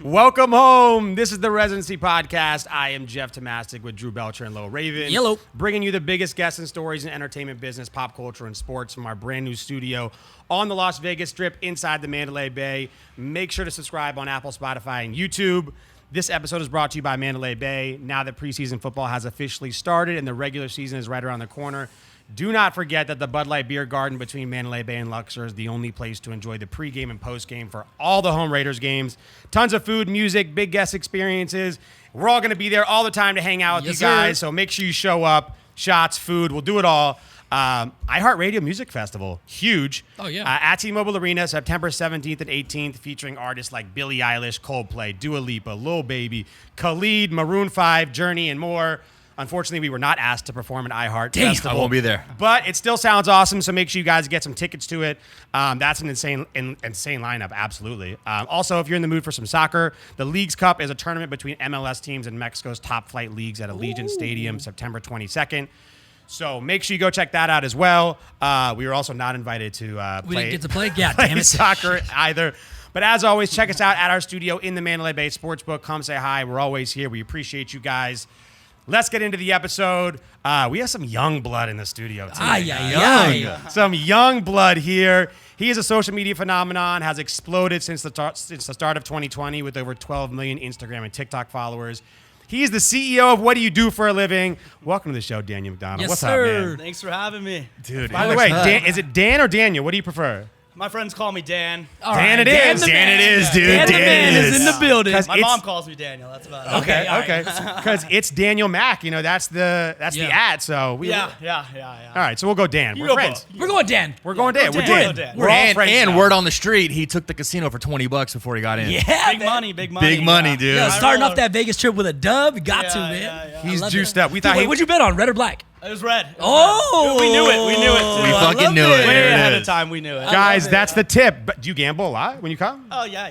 Welcome home. This is the Residency Podcast. I am Jeff Tomastic with Drew Belcher and Lil Raven. Yellow. Bringing you the biggest guests and stories in entertainment business, pop culture, and sports from our brand new studio on the Las Vegas Strip inside the Mandalay Bay. Make sure to subscribe on Apple, Spotify, and YouTube. This episode is brought to you by Mandalay Bay. Now that preseason football has officially started and the regular season is right around the corner, do not forget that the Bud Light Beer Garden between Mandalay Bay and Luxor is the only place to enjoy the pregame and postgame for all the home Raiders games. Tons of food, music, big guest experiences. We're all going to be there all the time to hang out with you guys, so make sure you show up. Shots, food, we'll do it all. iHeartRadio Music Festival, huge. Oh, yeah. At T-Mobile Arena, September 17th and 18th, featuring artists like Billie Eilish, Coldplay, Dua Lipa, Lil Baby, Khalid, Maroon 5, Journey, and more. Unfortunately, we were not asked to perform at iHeart Festival. I won't be there. But it still sounds awesome, so make sure you guys get some tickets to it. That's an insane lineup, absolutely. Also, if you're in the mood for some soccer, the Leagues Cup is a tournament between MLS teams and Mexico's top flight leagues at Allegiant Stadium, September 22nd. So make sure you go check that out as well. We were also not invited to We didn't get to play? God damn it. soccer either. But as always, check us out at our studio in the Mandalay Bay Sportsbook. Come say hi. We're always here. We appreciate you guys. Let's get into the episode. We have some young blood in the studio today. Some young blood here. He is a social media phenomenon, has exploded since the start of 2020 with over 12 million Instagram and TikTok followers. He's the CEO of What Do You Do for a Living? Welcome to the show, Daniel McDonald. Yes, What's sir. up, man? Thanks for having me. Dude, by the way, is it Dan or Daniel? What do you prefer? My friends call me Dan. All Dan right, it is. Dan it is, dude. Dan the Dan man it is in the building. My mom calls me Daniel. That's about it. Okay. Because it's Daniel Mack. You know, that's the ad. So Yeah. All right, so we'll go Dan. You We're go friends. both. We're going Dan. We're going Dan. Go We're Dan. Dan. Go We're all And friends now. word on the street, he took the casino for $20 before he got in. Yeah, Big man. money, big money. Big money, yeah. dude. Yo, I starting off that Vegas trip with a dub. You got to, Yeah, man. yeah. He's I love juiced it. up. We thought Dude, what'd you bet on, red or black? It was red. Oh. We knew it. We knew it, too. We I fucking love knew it. Way There it ahead is. of time, we knew it. Guys, love it. that's the tip. But do you gamble a lot when you come? Oh, yeah.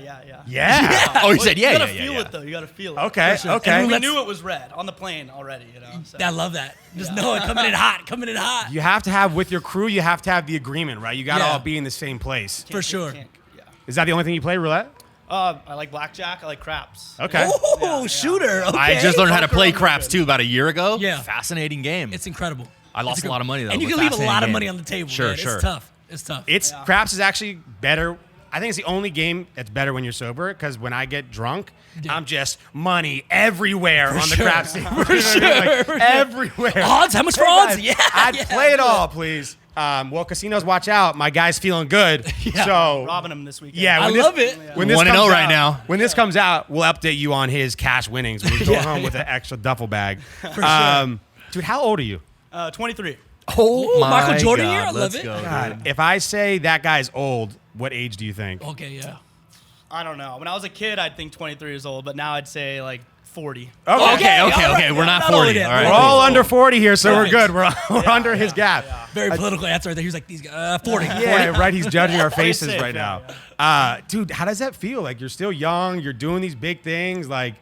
Yeah. Oh, he said, You yeah, gotta yeah, feel yeah. it, though. You gotta feel it. Okay. sure. Okay. And We Let's- knew it was red on the plane already, So. I love that. Just know it coming in hot. You have to have with your crew. You have to have the agreement, right? You got to Yeah. all be in the same place. For sure. Yeah. Is that the only thing you play, roulette? I like blackjack. I like craps. Okay. Oh, Yeah. shooter. Okay. I just learned how to Poker play on the craps, good. too, about a year ago. Yeah. Fascinating game. It's incredible. I lost a lot of money, though. And you but can leave a lot fascinating of game. money on the table. Sure, man. sure. It's tough. Craps is actually better. I think it's the only game that's better when you're sober because when I get drunk, I'm just money everywhere on the sure. craps table. For sure. Everywhere. Odds? How much for Hey, odds? guys, Yeah. I'd yeah, play it yeah. all, please. Well, casinos, watch out. My guy's feeling good. So Robbing them this weekend. yeah, I when this- love it. When this 1-0 comes right out- now. When this comes out, we'll update you on his cash winnings. We'll go home with an extra duffel bag. Dude, how old are you? 23. Oh, Ooh, my Michael Jordan God. here? I love Let's it. go, God, dude. if I say that guy's old, what age do you think? Okay, yeah. I don't know. When I was a kid, I'd think 23 years old, but now I'd say like 40. Okay. all right. We're not Not only 40. that, All right. We're all under 40 here, so we're Right. good. We're under his gap. Very political answer right there. He was like, these guys, 40. Yeah, right. He's judging our faces safe, right yeah, now. Dude, how does that feel? Like, you're still young. You're doing these big things. Like,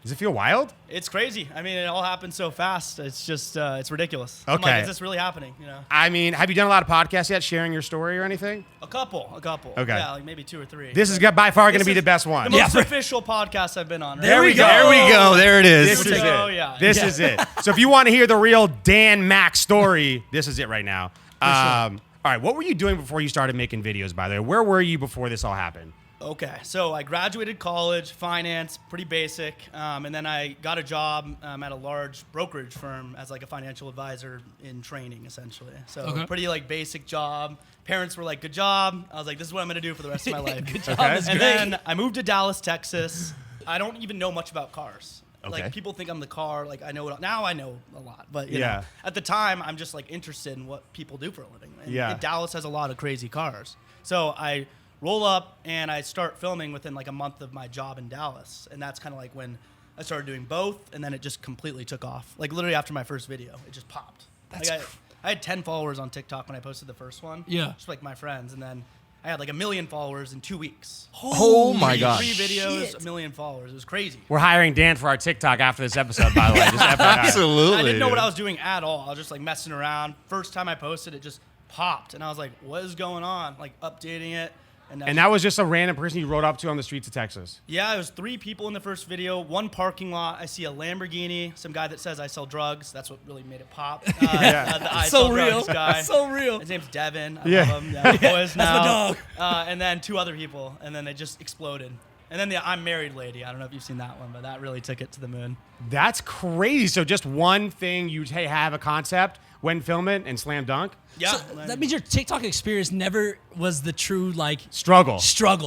does it feel wild? It's crazy. I mean, it all happens so fast. It's just, it's ridiculous. I'm Okay. like, is this really happening? I mean, have you done a lot of podcasts yet, sharing your story or anything? A couple. Okay. Yeah, like maybe 2 or 3. This is by far going to This be is the best one. The most official podcast I've been on. Right? There we go. There we go. There it is. This is it. Oh, yeah. This is it. So if you want to hear the real Dan Mack story, this is it right now. All right, what were you doing before you started making videos, by the way? Where were you before this all happened? Okay, so I graduated college, finance, pretty basic, and then I got a job at a large brokerage firm as like a financial advisor in training, essentially. So pretty like basic job. Parents were like, "Good job." I was like, "This is what I'm gonna do for the rest of my life." Good job. Okay. That's And great. then I moved to Dallas, Texas. I don't even know much about cars. Okay. Like people think I'm the car. Like I know it. Now I know a lot, but you Yeah. know, at the time I'm just like interested in what people do for a living. And Yeah. Dallas has a lot of crazy cars. So I roll up and I start filming within like a month of my job in Dallas, and that's kind of like when I started doing both, and then it just completely took off. Like literally after my first video, it just popped. That's Like, I had 10 followers on TikTok when I posted the first one. Yeah. Just like my friends, and then I had like 1 million followers in 2 weeks. Oh my Three gosh. videos, Shit. 1 million followers. It was crazy. We're hiring Dan for our TikTok after this episode, by the way. Just FYI. Absolutely. I didn't know what dude. I was doing at all. I was just like messing around. First time I posted, it just popped, and I was like, "What is going on?" Like updating it, And that was just a random person you rode up to on the streets of Texas. Yeah, it was 3 people in the first video. One parking lot. I see a Lamborghini. Some guy that says I sell drugs. That's what really made it pop. The I So sell real. drugs guy. So real. His name's Devin. I Yeah. love him. Yeah, boys now. That's my dog. And then 2 other people, and then they just exploded. And then the I'm married lady. I don't know if you've seen that one, but that really took it to the moon. That's crazy. So just one thing you have a concept when film it and slam dunk. Yeah. So that means your TikTok experience never was the true Struggle.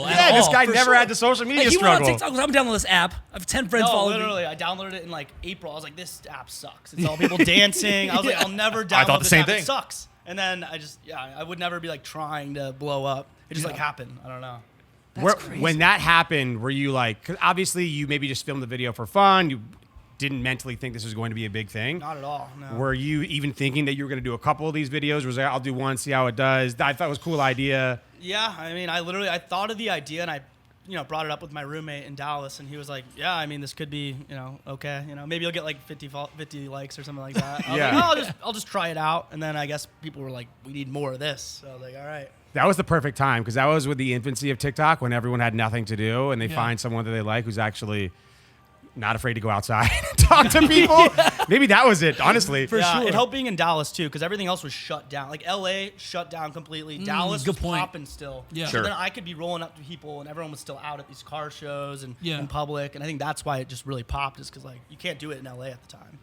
at Yeah, all. this guy for never sure. had the social media Like, he went on struggle. TikTok. I'm downloading this app. I have 10 friends No, following me. literally, I downloaded it in like April. I was like, this app sucks. It's all people dancing. I was like, I'll never download thought the this same app. thing. It sucks. And then I would never be like trying to blow up. It just like happened. I don't know. When that happened, were you like, 'cause obviously you maybe just filmed the video for fun. You didn't mentally think this was going to be a big thing. Not at all. No. Were you even thinking that you were going to do a couple of these videos? Was like, I'll do one, see how it does? I thought it was a cool idea. Yeah, I mean, I thought of the idea and I brought it up with my roommate in Dallas, and he was like, yeah, I mean, this could be, okay. Maybe you'll get like 50 likes or something like that. I was Yeah. like, oh, I'll just try it out. And then I guess people were like, we need more of this. So I was like, all right. That was the perfect time because that was with the infancy of TikTok when everyone had nothing to do and they find someone that they like who's actually not afraid to go outside and talk to people. Maybe that was it, honestly. For sure. It helped being in Dallas too, because everything else was shut down. Like LA shut down completely. Dallas good was point. popping still. Yeah. So Sure. then I could be rolling up to people, and everyone was still out at these car shows and Yeah. in public. And I think that's why it just really popped, is because like you can't do it in LA at the time.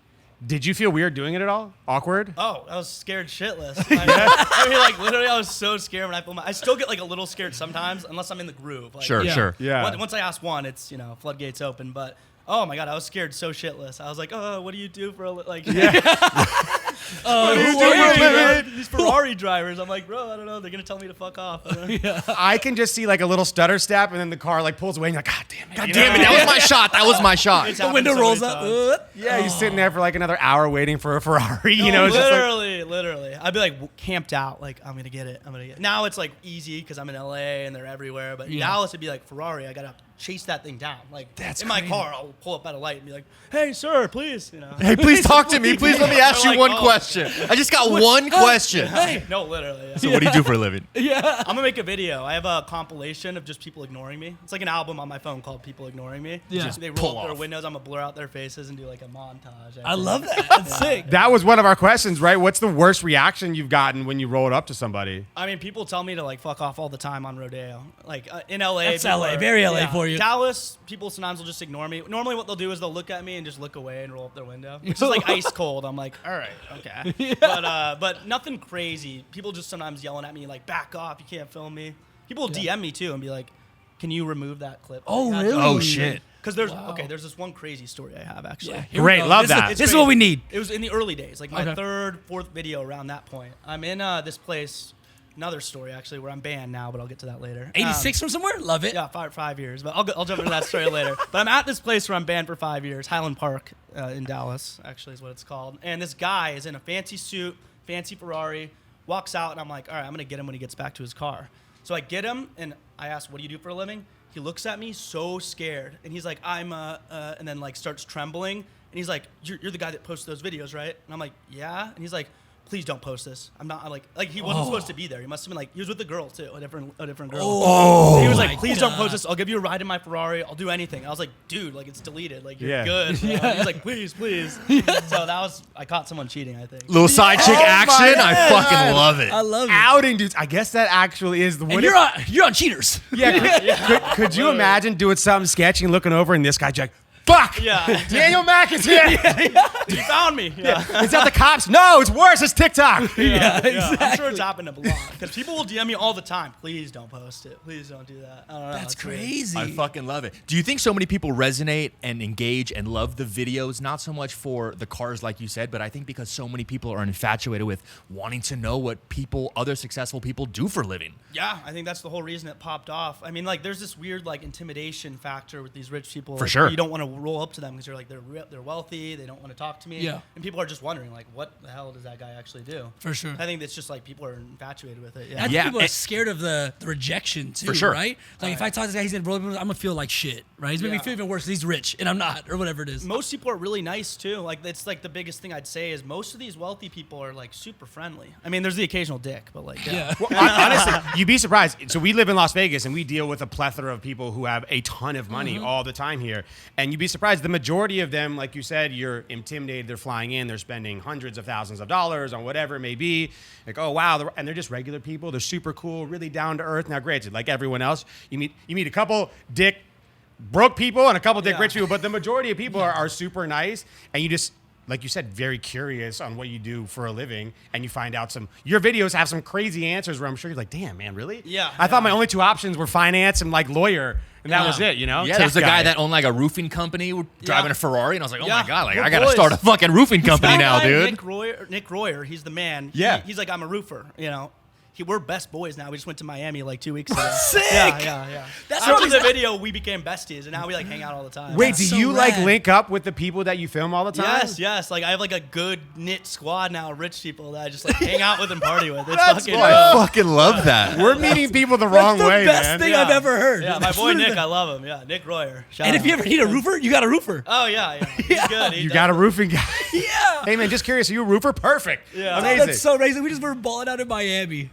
Did you feel weird doing it at all? Awkward? Oh, I was scared shitless. I mean, like literally, I was so scared when I filmed. I still get like a little scared sometimes, unless I'm in the groove. Like, Sure, Yeah. sure. Yeah. Once I ask one, it's floodgates open. But oh my god, I was scared so shitless. I was like, oh, what do you do for a like? These Ferrari drivers. I'm like, bro, I don't know. They're gonna tell me to fuck off. I can just see like a little stutter step and then the car like pulls away and you're like, God damn it. God damn it, that was my shot. That was my shot. It's The happened window so rolls many up. times. Yeah, you're sitting there for like another hour waiting for a Ferrari. No, It's just like, literally. I'd be like camped out. Like, I'm gonna get it. Now it's like easy because I'm in LA and they're everywhere. But in Dallas, it'd be like Ferrari. I gotta chase that thing down. Like That's in my crazy. car, I'll pull up at a light and be like, "Hey, sir, please." Hey, please talk to me. Please let me ask They're you like, one oh. question. I just got one question. No, literally. Yeah. So what do you do for a living? Yeah. I'm gonna make a video. I have a compilation of just people ignoring me. It's like an album on my phone called "People Ignoring Me." Yeah. Just, they Pull roll up their off. windows. I'm gonna blur out their faces and do like a montage. I love that. That's sick. that was one of our questions, right? What's the worst reaction you've gotten when you rolled up to somebody? I mean, people tell me to like fuck off all the time on Rodeo. Like in LA, That's people LA, are- very LA for you. Dallas, people sometimes will just ignore me. Normally, what they'll do is they'll look at me and just look away and roll up their window, which is like ice cold. I'm like, all right, okay, but nothing crazy. People just sometimes yelling at me like, back off, you can't film me. People will DM me too and be like, can you remove that clip? Oh, Like, really? Oh, shit. Because there's this one crazy story I have actually. Here we Great, go. love This that. Is, this is what we need. It was in the early days, like my Okay. third, fourth video around that point. I'm in this place, another story actually, where I'm banned now, but I'll get to that later. 86 from somewhere? Love it. Yeah, 5 years, but I'll jump into that story later. But I'm at this place where I'm banned for 5 years, Highland Park in Dallas, actually is what it's called. And this guy is in a fancy suit, fancy Ferrari, walks out, and I'm like, all right, I'm gonna get him when he gets back to his car. So I get him, and I ask, what do you do for a living? He looks at me so scared, and he's like, I'm and then like starts trembling, and he's like, you're the guy that posts those videos, right? And I'm like, yeah. And he's like, please don't post this. I'm not like he wasn't supposed to be there. He must have been like, he was with a girl too, a different girl. So he was like, please don't post this. I'll give you a ride in my Ferrari. I'll do anything. I was like, dude, like it's deleted. Like you're Yeah. good. Bro. He's like, please. So I caught someone cheating, I think. Little side chick action. I fucking love it. I love it. Outing dudes. I guess that actually is the And one. you're on Cheaters. Yeah. Could you imagine doing something sketchy and looking over and this guy's like, fuck! Yeah. Daniel Mack is here! You found me. Yeah. Is that the cops? No, it's worse. It's TikTok. Yeah, I'm sure it's happened a lot because people will DM me all the time. Please don't post it. Please don't do that. I don't know. That's It's weird. crazy. I fucking love it. Do you think so many people resonate and engage and love the videos, not so much for the cars like you said, but I think because so many people are infatuated with wanting to know what other successful people do for a living? Yeah, I think that's the whole reason it popped off. I mean, like, there's this weird, like, intimidation factor with these rich people. For Like, sure. You don't want to roll up to them because they're wealthy, they don't want to talk to me. Yeah. And people are just wondering, like, what the hell does that guy actually do? For sure. I think it's just like people are infatuated with it. I think people are scared of the rejection too, For sure. right? Like if I talk to this guy, he's in I'm gonna feel like shit, right? He's making me feel even worse. He's rich and I'm not, or whatever it is. Most people are really nice too. Like it's like the biggest thing I'd say is most of these wealthy people are like super friendly. I mean, there's the occasional dick, but like Yeah. Well, honestly, you'd be surprised. So we live in Las Vegas, and we deal with a plethora of people who have a ton of money all the time here. And you'd be surprised. The majority of them, like you said, you're intimidated. They're flying in. They're spending hundreds of thousands of dollars on whatever it may be. Like, oh, wow. And they're just regular people. They're super cool, really down to earth. Now, granted, like everyone else, you meet a couple broke people and a couple rich people. But the majority of people are super nice. And you just... like you said, very curious on what you do for a living, and you find out your videos have some crazy answers where I'm sure you're like, damn, man, really? Yeah. I thought my only two options were finance and like lawyer, and that was it, you know? Yeah, there's a guy that owned like a roofing company driving a Ferrari, and I was like, oh Yeah. my God, like We're I got to boys. start a fucking roofing company That now, guy, dude. Nick Royer, he's the man. Yeah. He's like, I'm a roofer, you know. We're best boys now. We just went to Miami like 2 weeks ago. Sick! Yeah. That's After what the video, we became besties, and now we like hang out all the time. Wait, That's do so you like rad. link up with the people that you film all the time? Yes. Like I have like a good knit squad now, of rich people that I just like hang out with and party with. It's That's fucking cool. I fucking love that. We're meeting people the wrong That's the way, best man. thing I've ever heard. Yeah, my That's boy literally- Nick, I love him. Yeah, Nick Royer. Shout And out. if you ever need a roofer, you got a roofer. Oh yeah. He's good. You got a roofing guy. Yeah. Hey, man, just curious. Are you a roofer? Perfect. Yeah. Amazing. That's so amazing. We just were balling out in Miami.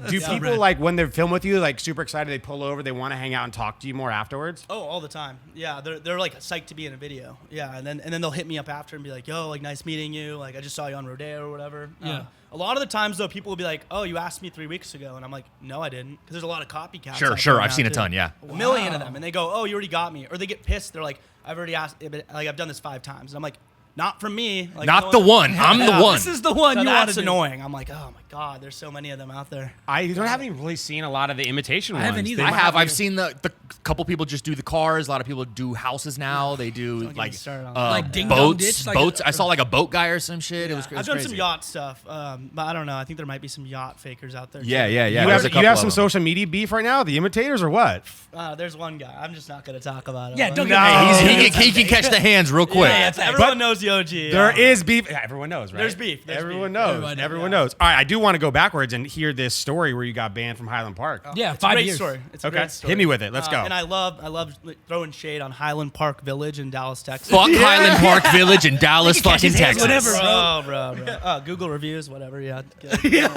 Do so people rad. like when they film with you, like super excited, they pull over, they want to hang out and talk to you more afterwards? Oh, all the time. Yeah, they're like psyched to be in a video. Yeah, and then they'll hit me up after and be like, "Yo, like nice meeting you. Like I just saw you on Rodeo or whatever." Yeah. A lot of the times though, people will be like, "Oh, you asked me 3 weeks ago," and I'm like, "No, I didn't," because there's a lot of copycats. out Sure. there I've now, seen a too. ton, yeah. A million of them, and they go, "Oh, you already got me," or they get pissed. They're like, "I've already asked. Like I've done this 5 times," and I'm like, "Not from me. Like, Not no the one. I'm the one. This is the one So you want that's to do. annoying. I'm like, oh my god, there's so many of them out there. I haven't really seen a lot of the imitation I ones. haven't either. I They- have. I've seen the couple people just do the cars. A lot of people do houses now. They do get me like started on that. Like ding dong boats. ditch, like boats. a- I saw like a boat guy or some shit. It was I've done crazy. some yacht stuff, but I don't know. I think there might be some yacht fakers out there. Yeah. too. You There's have, a couple you have of some them. social media beef right now? The imitators or what? There's one guy. I'm just not gonna talk about it. Yeah, don't No. get me. He can catch the hands real quick. Yeah, But everyone knows the OG. There yeah. is beef. Everyone knows, right? There's beef. Everyone beef. knows. Everyone knows. All right, I do want to go backwards and hear this story where you got banned from Highland Park. Yeah, It's a 5 great years. story. It's a Okay. great story. Hit me with it. Let's go. And I love like, throwing shade on Highland Park Village in Dallas, Texas. Fuck Highland Park Village in Dallas, catch his fucking hands Texas. whenever. Bro. Google reviews, whatever. Yeah. If you Hit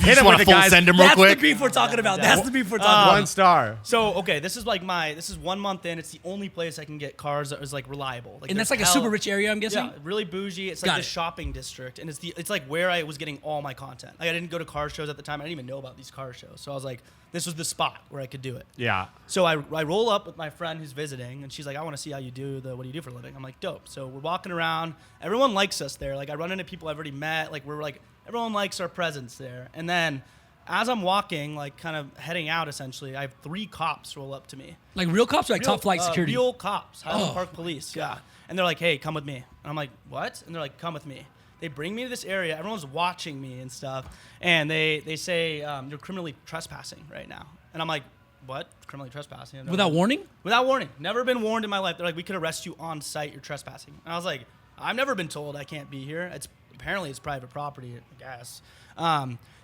just him want with to the full guys. send him real That's the quick. beef we're talking about. That's the beef we're talking 1 star. So okay, this is like this is 1 month in. It's the only place I can get cars that is like reliable. And that's there's like a super rich area, I'm guessing? Yeah, really bougie. It's like Got the it. shopping district, and it's like where I was getting all my content. Like I didn't go to car shows at the time. I didn't even know about these car shows. So I was like, this was the spot where I could do it. Yeah. So I roll up with my friend who's visiting, and she's like, I want to see how you do what do you do for a living? I'm like, dope. So we're walking around. Everyone likes us there. Like I run into people I've already met. Like we're like, everyone likes our presence there. And then as I'm walking, like kind of heading out essentially, I have 3 cops roll up to me. Like real cops or like top flight security? Real cops, Highland Oh, Park Police, yeah. And they're like, hey, come with me. And I'm like, what? And they're like, come with me. They bring me to this area. Everyone's watching me and stuff. And they say, you're criminally trespassing right now. And I'm like, what? Criminally trespassing? Without warning? Without warning. Never been warned in my life. They're like, we could arrest you on site. You're trespassing. And I was like, I've never been told I can't be here. Apparently it's private property, I guess.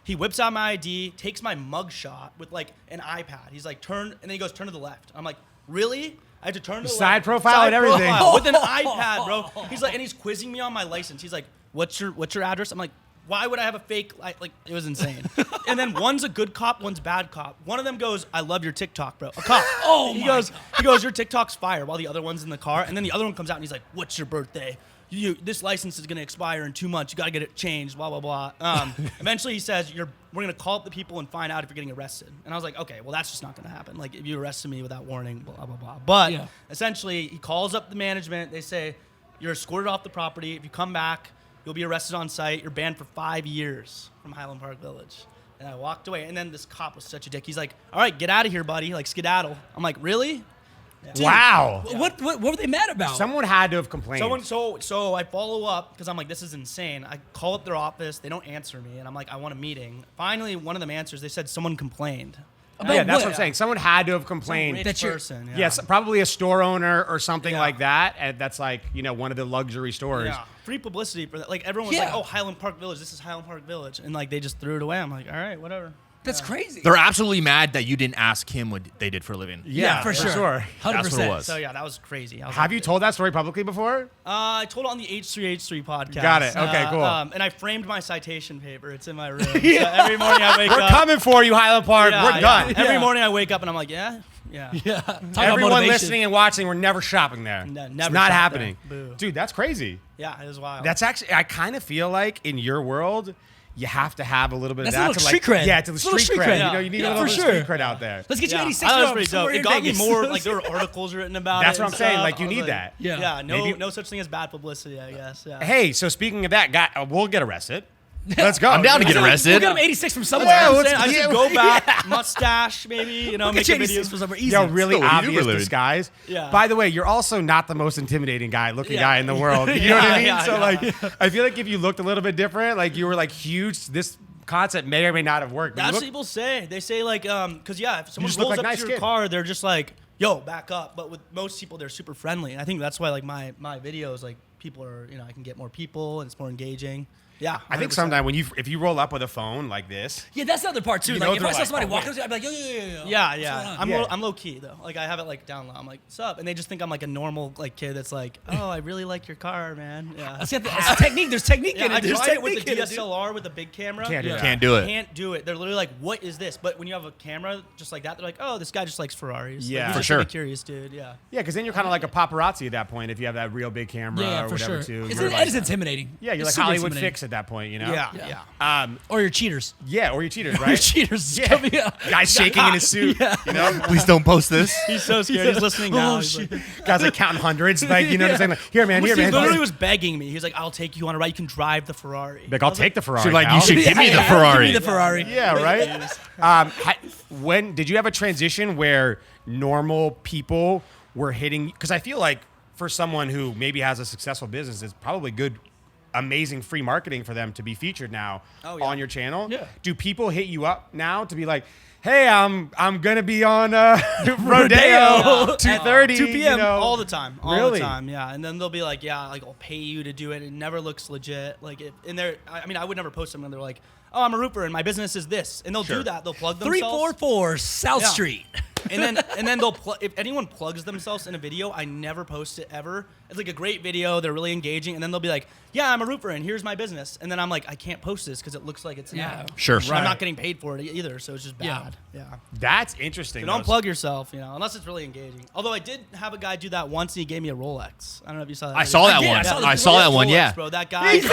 He whips out my ID, takes my mugshot with like an iPad. He's like, turn, and then he goes, turn to the left. I'm like, really? I have to turn to the Side left. profile and everything. With an iPad, bro. He's like, and he's quizzing me on my license. He's like, what's your address? I'm like, why would I have a fake, like, it was insane. And then one's a good cop, one's bad cop. One of them goes, I love your TikTok, bro. A cop. He goes, your TikTok's fire, while the other one's in the car. And then the other one comes out and he's like, what's your birthday? This license is gonna expire in 2 months. You gotta get it changed. Blah blah blah. Eventually, he says, we're gonna call up the people and find out if you're getting arrested. And I was like, okay, well that's just not gonna happen. Like if you arrested me without warning, blah blah blah. But essentially, he calls up the management. They say, you're escorted off the property. If you come back, you'll be arrested on site. You're banned for 5 years from Highland Park Village. And I walked away. And then this cop was such a dick. He's like, all right, get out of here, buddy. Like skedaddle. I'm like, really? Wow. What were they mad about? Someone had to have complained. So I follow up because I'm like, this is insane. I call up their office. They don't answer me. And I'm like, I want a meeting. Finally, one of them answers. They said someone complained. Yeah, that's what? what I'm saying. Someone had to have complained. Rich That you're- person. Yeah. Yes, probably a store owner or something Yeah. like that. And that's like, one of the luxury stores. Yeah. Free publicity for that. Like everyone was Yeah. like, "Oh, Highland Park Village. This is Highland Park Village," and like they just threw it away. I'm like, "All right, whatever." That's crazy. They're absolutely mad that you didn't ask him what they did for a living. Yeah, for sure. 100%. That's what it was. So yeah, that was crazy. I was Have like, you told that story publicly before? I told it on the H3H3 podcast. Got it. Okay, cool. And I framed my citation paper. It's in my room. So every morning I wake We're up. coming for you, Highland Park. Yeah, We're yeah. done. Every morning I wake up and I'm like, yeah. Yeah. Talk about Everyone motivation. listening and watching, we're never shopping there. No, it's never not shop happening. there. Boo. Dude, that's crazy. Yeah, it was wild. That's actually, I kind of feel like in your world, you have to have a little bit That's of a that little to like, street cred. yeah, to the It's a little street street cred. cred. You need Yeah, a little for bit of sure. street cred out there. Let's get you yeah, 86 I thought it was from pretty dope. somewhere It in got me Vegas. more, like there were articles written about That's it. what I'm and saying, stuff. like, you I was need that. Yeah. Yeah, Maybe- no such thing as bad publicity, I guess. Yeah. Hey, so speaking of that, guy, we'll get arrested. Let's go. I'm down to get We'll arrested. get him 86 from somewhere. Yeah, I'm let's- saying, I yeah, should go back, mustache maybe, We'll make get a you video. 86 from somewhere. Easy. Yo, really Still, you obvious were living. disguise. Yeah. By the way, you're also not the most intimidating looking Yeah. guy in the world. You know what I mean? Yeah, So yeah. like, I feel like if you looked a little bit different, like you were like huge, this concept may or may not have worked. But you That's look- what people say. They say like, because yeah, if someone just look rolls like up nice to your kid. car, they're just like, yo, back up. But with most people, they're super friendly. And I think that's why like my videos, like people are, I can get more people and it's more engaging. Yeah, I think 100%. sometimes if you roll up with a phone like this, Yeah, that's the other part too. You Like know if they're I saw like, somebody oh, walking, wait. I'd be like, yo. Yeah, What's yeah. going on? Yeah. I'm low key though. Like I have it like down low. I'm like, sup? And they just think I'm like a normal like kid that's like, oh, I really like your car, man. Yeah. See, it's a technique. There's technique Yeah, in I it. There's tried it with the technique in it, dude. DSLR with the big camera. Can't do that. Can't do it. Can't do it. They're literally like, what is this? But when you have a camera just like that, they're like, oh, this guy just likes Ferraris. Yeah. Like, he's For just sure. like a curious dude. Yeah. yeah, because then you're kind of like a paparazzi at that point if you have that real big camera Yeah, or for whatever sure. too. It's, You're it like- is intimidating. yeah, you're It's like super Hollywood intimidating. Fix at that point, you know? Yeah. Yeah. Yeah. Or you're cheaters. Yeah, or you cheaters, Or right? cheaters. Yeah. Coming out. Guy's shaking in his suit, you know? Please don't post this. He's so scared. He's listening now. Oh, He's shit. like, Guy's like counting hundreds, like, you know what I'm saying? Like, here, man, he here, man. literally was begging me. He was like, I'll take you on a ride. You can drive the Ferrari. Like, I'll take the Ferrari. So like, pal. you should give me the Yeah, Ferrari. Give me the Ferrari. Yeah, right. When did you have a transition where normal people were hitting? Because I feel like for someone who maybe has a successful business, it's probably good, amazing free marketing for them to be featured now Oh, yeah. on your channel. Yeah. Do people hit you up now to be like, hey, I'm gonna be on Rodeo 2:30, 2 p.m. All the time. All Really? the time, yeah. And then they'll be like, yeah, like I'll pay you to do it. It never looks legit. Like, and they're, I mean, I would never post them. And they're like, oh, I'm a roofer and my business is this. And they'll do that. They'll plug themselves. 344 South Yeah. Street. and then they'll if anyone plugs themselves in a video, I never post it ever. It's like a great video, they're really engaging, and then they'll be like, yeah, I'm a roofer and here's my business, and then I'm like, I can't post this because it looks like it's an Yeah. ad. Sure. I'm not getting paid for it either, so it's just bad. Yeah. That's interesting. So don't though. plug yourself, unless it's really engaging. Although I did have a guy do that once, and he gave me a Rolex. I don't know if you saw that. I saw that did. one. I saw I saw that one. Rolex, Yeah. bro. That guy. He said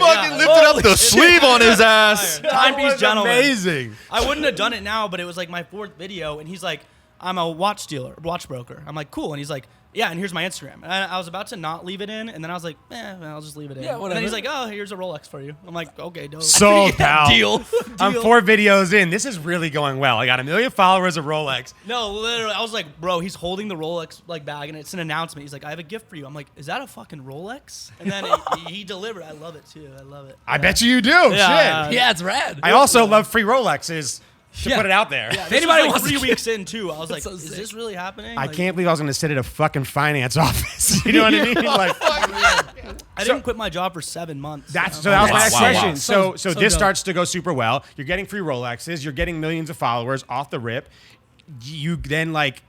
fucking lifted up the sleeve on his ass. Timepiece gentleman. Amazing. I wouldn't have done it now, but it was like my 4th video, and he's like, I'm a watch broker. I'm like, cool. And he's like, yeah, and here's my Instagram. And I was about to not leave it in, and then I was like, I'll just leave it in. Yeah, And whatever. then he's like, oh, here's a Rolex for you. I'm like, okay, dope. Sold, pal. Deal. I'm 4 videos in. This is really going well. I got 1 million followers of Rolex. No, literally, I was like, bro, he's holding the Rolex like bag, and it's an announcement. He's like, I have a gift for you. I'm like, is that a fucking Rolex? And then he delivered. I love it too. I love it. I bet you do. Yeah. Shit. Yeah, it's rad. I also love free Rolexes to Yeah. put it out there. Yeah, If this anybody was, wants like to 3 weeks in too. I was like, so is sick. this really happening? I Like, can't believe I was going to sit at a fucking finance office. You know what I mean? Like, I didn't quit my job for 7 months. that was Wow, my next wow, question. wow. So So this dope. starts to go super well. You're getting free Rolexes. You're getting millions of followers off the rip. You then like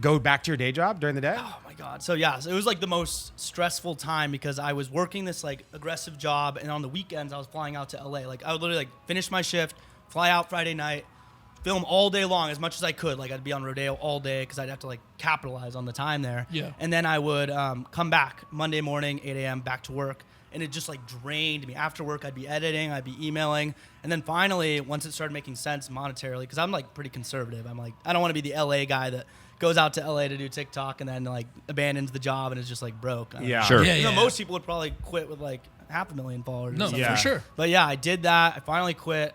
go back to your day job during the day? Oh my god. So yeah, so it was like the most stressful time because I was working this like aggressive job, and on the weekends I was flying out to LA. Like I would literally like finish my shift, fly out Friday night, film all day long as much as I could. Like I'd be on Rodeo all day because I'd have to like capitalize on the time there. Yeah. And then I would come back Monday morning, 8 a.m. back to work. And it just like drained me. After work, I'd be editing, I'd be emailing. And then finally, once it started making sense monetarily, because I'm like pretty conservative. I'm like, I don't want to be the LA guy that goes out to LA to do TikTok and then like abandons the job and is just like broke. I don't Yeah. know. Sure. Yeah, You know, yeah. most people would probably quit with like 500,000 followers. or No, something. Yeah. for sure. But yeah, I did that. I finally quit.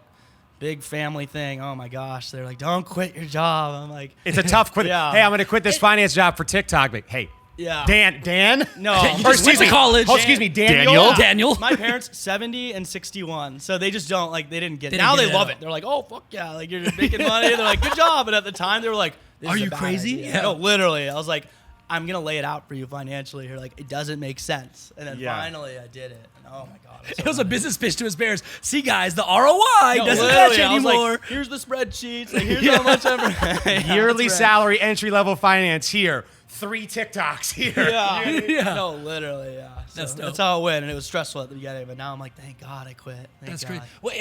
Big family thing. Oh my gosh. They're like, don't quit your job. I'm like, It's a tough quit. Yeah. Hey, I'm going to quit this finance job for TikTok. But hey, Yeah. Dan? No. You just went to college. Oh, excuse me, Daniel. Daniel? Daniel. My parents 70 and 61, so they just don't like. They didn't get. They it. didn't Now get they it love out. it. They're like, oh fuck yeah, like you're making money. They're like, good job. But at the time, they were like, this Are is a you bad crazy? idea. Yeah. No, literally. I was like, I'm gonna lay it out for you financially here. Like it doesn't make sense. And then Yeah. finally, I did it. And oh my god. It was a business pitch to his parents. See, guys, the ROI No, doesn't literally, match I was anymore. like, here's the spreadsheets. Like, here's how much I'm Yearly salary, entry level finance here. 3 TikToks here. Yeah. Yeah. No, literally, yeah. So That's dope. that's how it went, and it was stressful at the beginning, but now I'm like, thank God I quit. Thank That's God. great. Well,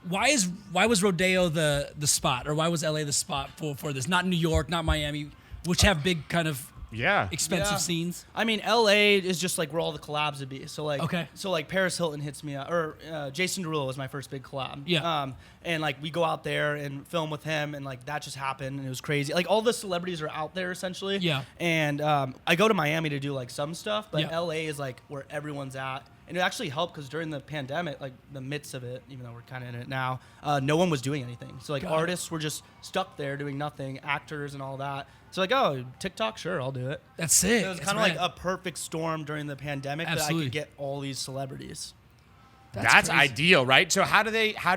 why was Rodeo the spot, or why was LA the spot for this? Not New York, not Miami, which have big kind of Yeah. expensive Yeah. scenes. I mean, LA is just like where all the collabs would be. So like, Okay. So like Paris Hilton hits me up, or Jason Derulo was my first big collab. Yeah. And like we go out there and film with him, and like that just happened, and it was crazy. Like all the celebrities are out there essentially. Yeah. And I go to Miami to do like some stuff, but Yeah. LA is like where everyone's at. And it actually helped because during the pandemic, like the midst of it, even though we're kind of in it now, no one was doing anything. So like Got it. artists were just stuck there doing nothing, actors and all that. So like, oh, TikTok, sure, I'll do it. That's sick. It was That's kind of like rad. a perfect storm during the pandemic that I Absolutely. could get all these celebrities. That's crazy. ideal, right? So how do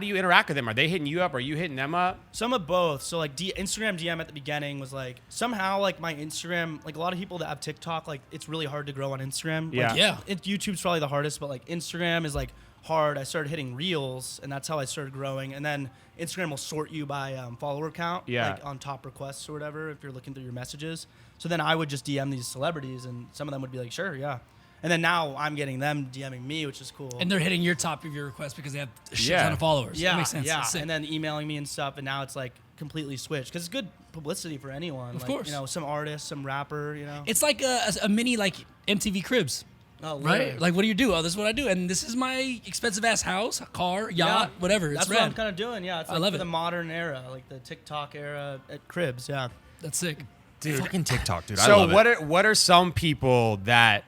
you interact with them? Are they hitting you up? Are you hitting them up? Some of both. So like Instagram DM at the beginning was like somehow like my Instagram, like a lot of people that have TikTok, like it's really hard to grow on Instagram. Yeah. Like, Yeah. YouTube's probably the hardest, but like Instagram is like hard. I started hitting reels, and that's how I started growing. And then Instagram will sort you by follower count, Yeah. like on top requests or whatever, if you're looking through your messages. So then I would just DM these celebrities, and some of them would be like, sure, yeah. And then now I'm getting them DMing me, which is cool. And they're hitting your top of your request because they have a shit Yeah. ton of followers. Yeah, That makes sense. yeah, That's sick. and then emailing me and stuff, and now it's like completely switched because it's good publicity for anyone. Of like, course. you know, some artist, some rapper, you know. It's like a mini like MTV Cribs. Oh, Right? literally. Like, what do you do? Oh, this is what I do. And this is my expensive ass house, car, yacht, Yeah. whatever. It's That's rad. what I'm kind of doing. Yeah, it's I like love for it. the modern era, like the TikTok era at Cribs. Yeah. That's sick. Dude, fucking TikTok, dude. I So love it. what are some people that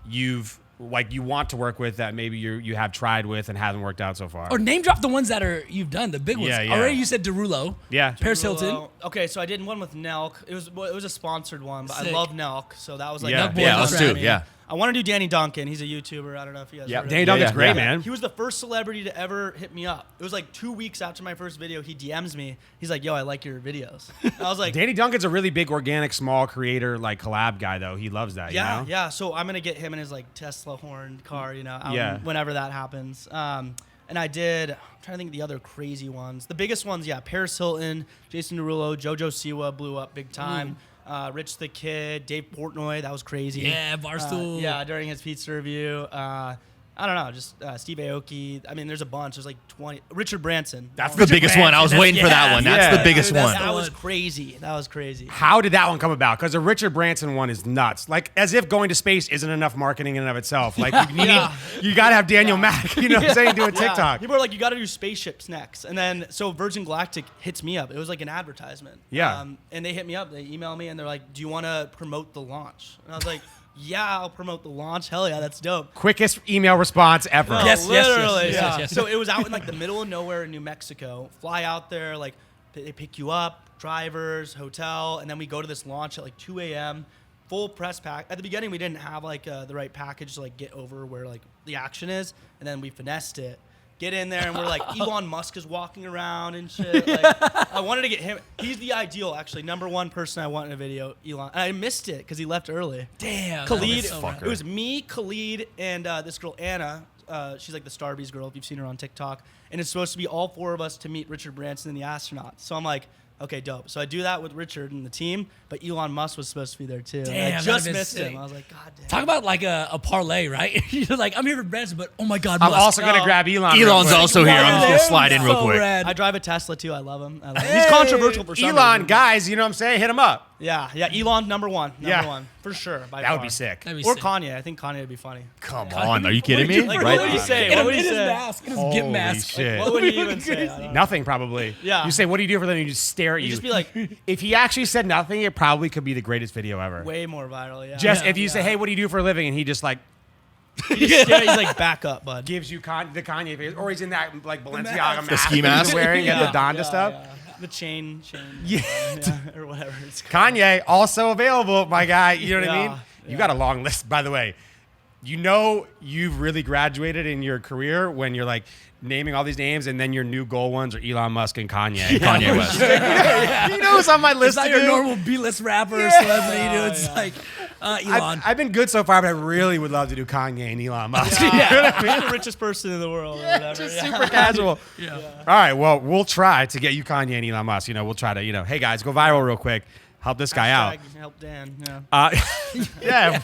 you want to work with that maybe you have tried with and haven't worked out so far? Or name drop the ones that you've done, the big ones. Yeah, yeah. Already you said Derulo. Yeah. Paris Hilton. Derulo. Okay, so I did one with Nelk. It was a sponsored one, but Sick. I love Nelk, so that was like Yeah. that Yeah, was us for too, me. yeah. I want to do Danny Duncan. He's a YouTuber. I don't know if you guys. Yeah, heard of Danny him. Duncan's yeah, great, yeah. man. He was the first celebrity to ever hit me up. It was like 2 weeks after my first video. He DMs me. He's like, "Yo, I like your videos." I was like, Danny Duncan's a really big organic small creator like collab guy though. He loves that. Yeah, you know? yeah. So I'm gonna get him in his like Tesla horn car, you know, out Yeah. whenever that happens. And I did. I'm trying to think of the other crazy ones. The biggest ones, yeah, Paris Hilton, Jason Derulo, JoJo Siwa blew up big time. Rich the Kid, Dave Portnoy, that was crazy. Yeah, Barstool. Yeah, during his pizza review. I don't know, just Steve Aoki. I mean, there's a bunch. There's like 20. Richard Branson. That's the biggest one. I was Branson. waiting for that one. That's Yeah. the biggest Dude, that's one. the That was one. crazy. That was crazy. How did that one come about? Because the Richard Branson one is nuts. Like as if going to space isn't enough marketing in and of itself. Like you got to have Daniel Mack. You know what I'm saying? Doing Yeah. TikTok. People are like, you got to do spaceships next. And then, so Virgin Galactic hits me up. It was like an advertisement. Yeah. And they hit me up. They email me and they're like, do you want to promote the launch? And I was like, yeah, I'll promote the launch. Hell yeah, that's dope. Quickest email response ever. No, Yes, yes, yes, literally, yes, yeah. yes, yes. So it was out in like the middle of nowhere in New Mexico. Fly out there, like they pick you up, drivers, hotel, and then we go to this launch at like 2 a.m. Full press pack. At the beginning, we didn't have like the right package to like get over where like the action is, and then we finessed it. Get in there, and we're like, Elon Musk is walking around and shit. Like, I wanted to get him. He's the ideal, actually, #1 person I want in a video, Elon. And I missed it because he left early. Damn. Khalid, that was so rad. it was me, Khalid, and this girl Anna. She's like the Starbies girl if you've seen her on TikTok. And it's supposed to be all 4 of us to meet Richard Branson and the astronauts. So I'm like, okay, dope. So I do that with Richard and the team, but Elon Musk was supposed to be there too. And Damn, I that'd just been missed sick. him. I was like, God damn. Talk about like a parlay, right? You're like, I'm here for Branson, but oh my God, I'm Musk. also going to No. grab Elon. real Elon's quick. also here. I'm just gonna slide in real So quick. rad. I drive a Tesla too. I love him. He's controversial for some Elon, reason. guys, you know what I'm saying? Hit him up. Yeah, Elon #1. Number Yeah. one. For sure. By That would far. be sick. That'd be Or sick. Kanye. I think Kanye would be funny. Come on. Are you kidding me? Like, Right? what would he say? In What would his he say? mask, in his Holy gimp mask. shit. What would he even say? I don't know. Nothing, probably. Yeah. You say, what do you do for them? You just stare at He'd you. just be like, if he actually said nothing, it probably could be the greatest video ever. way more viral. Yeah. Just Yeah. if you say, hey, what do you do for a living? And he just like He just he's like, back up, bud. gives you the Kanye face, or he's in that like Balenciaga mask. mask, ski that he's mask? wearing and Yeah, the Donda yeah, stuff. yeah. the chain. Yeah. Or whatever it's called. Kanye also available, my guy. You know what I mean? Yeah. You got a long list, by the way. You know you've really graduated in your career when you're like naming all these names, and then your new goal ones are Elon Musk and Kanye. Kanye West. You know who's on my list? It's not to your do? normal B-list rapper or celebrity, dude. It's like Elon. I've been good so far, but I really would love to do Kanye and Elon Musk. You're the richest person in the world. Or whatever. Just super casual. Yeah. All right, well, we'll try to get you Kanye and Elon Musk. We'll try to, hey guys, go viral real quick. Help this guy out. Help Dan. Yeah, Dan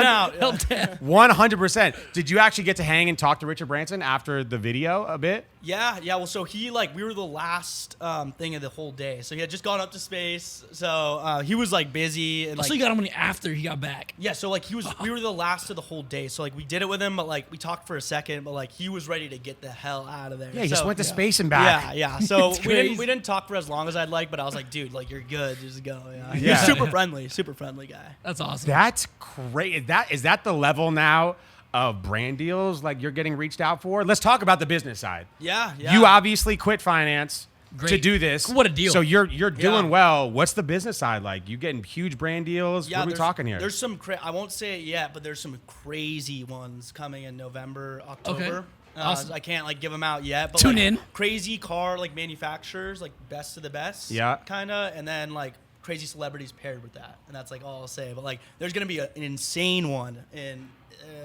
out. Help Dan. 100%. Did you actually get to hang and talk to Richard Branson after the video a bit? Yeah. Well, so we were the last thing of the whole day. So he had just gone up to space. So he was busy. And, So you got him after he got back. Yeah. So we were the last of the whole day. So we did it with him, but we talked for a second, but he was ready to get the hell out of there. Yeah, he just went to space and back. Yeah. So It's we crazy. didn't talk for as long as I'd like, but I was like, dude, you're good. Just go. Yeah. Yeah. He's super friendly guy. That's awesome. That's great. Is that the level now of brand deals you're getting reached out for? Let's talk about the business side. Yeah. You obviously quit finance to Great. do this. What a deal. So you're doing well. What's the business side like? You getting huge brand deals? Yeah, What are we talking here? There's some I won't say it yet, but there's some crazy ones coming in November, October. Awesome. I can't give them out yet, but Tune in. Crazy car manufacturers, best of the best. Yeah. Kind of, and then crazy celebrities paired with that, and that's all I'll say. But there's gonna be an insane one in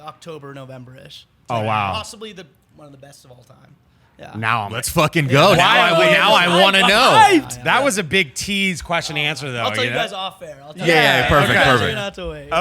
October, November-ish. Oh, wow. Possibly one of the best of all time. Yeah. Now Let's fucking go. Yeah. Now I want to know. That was a big tease question answer though. I'll tell you know? guys off air. I'll tell Yeah, perfect, okay. perfect. You don't have to wait.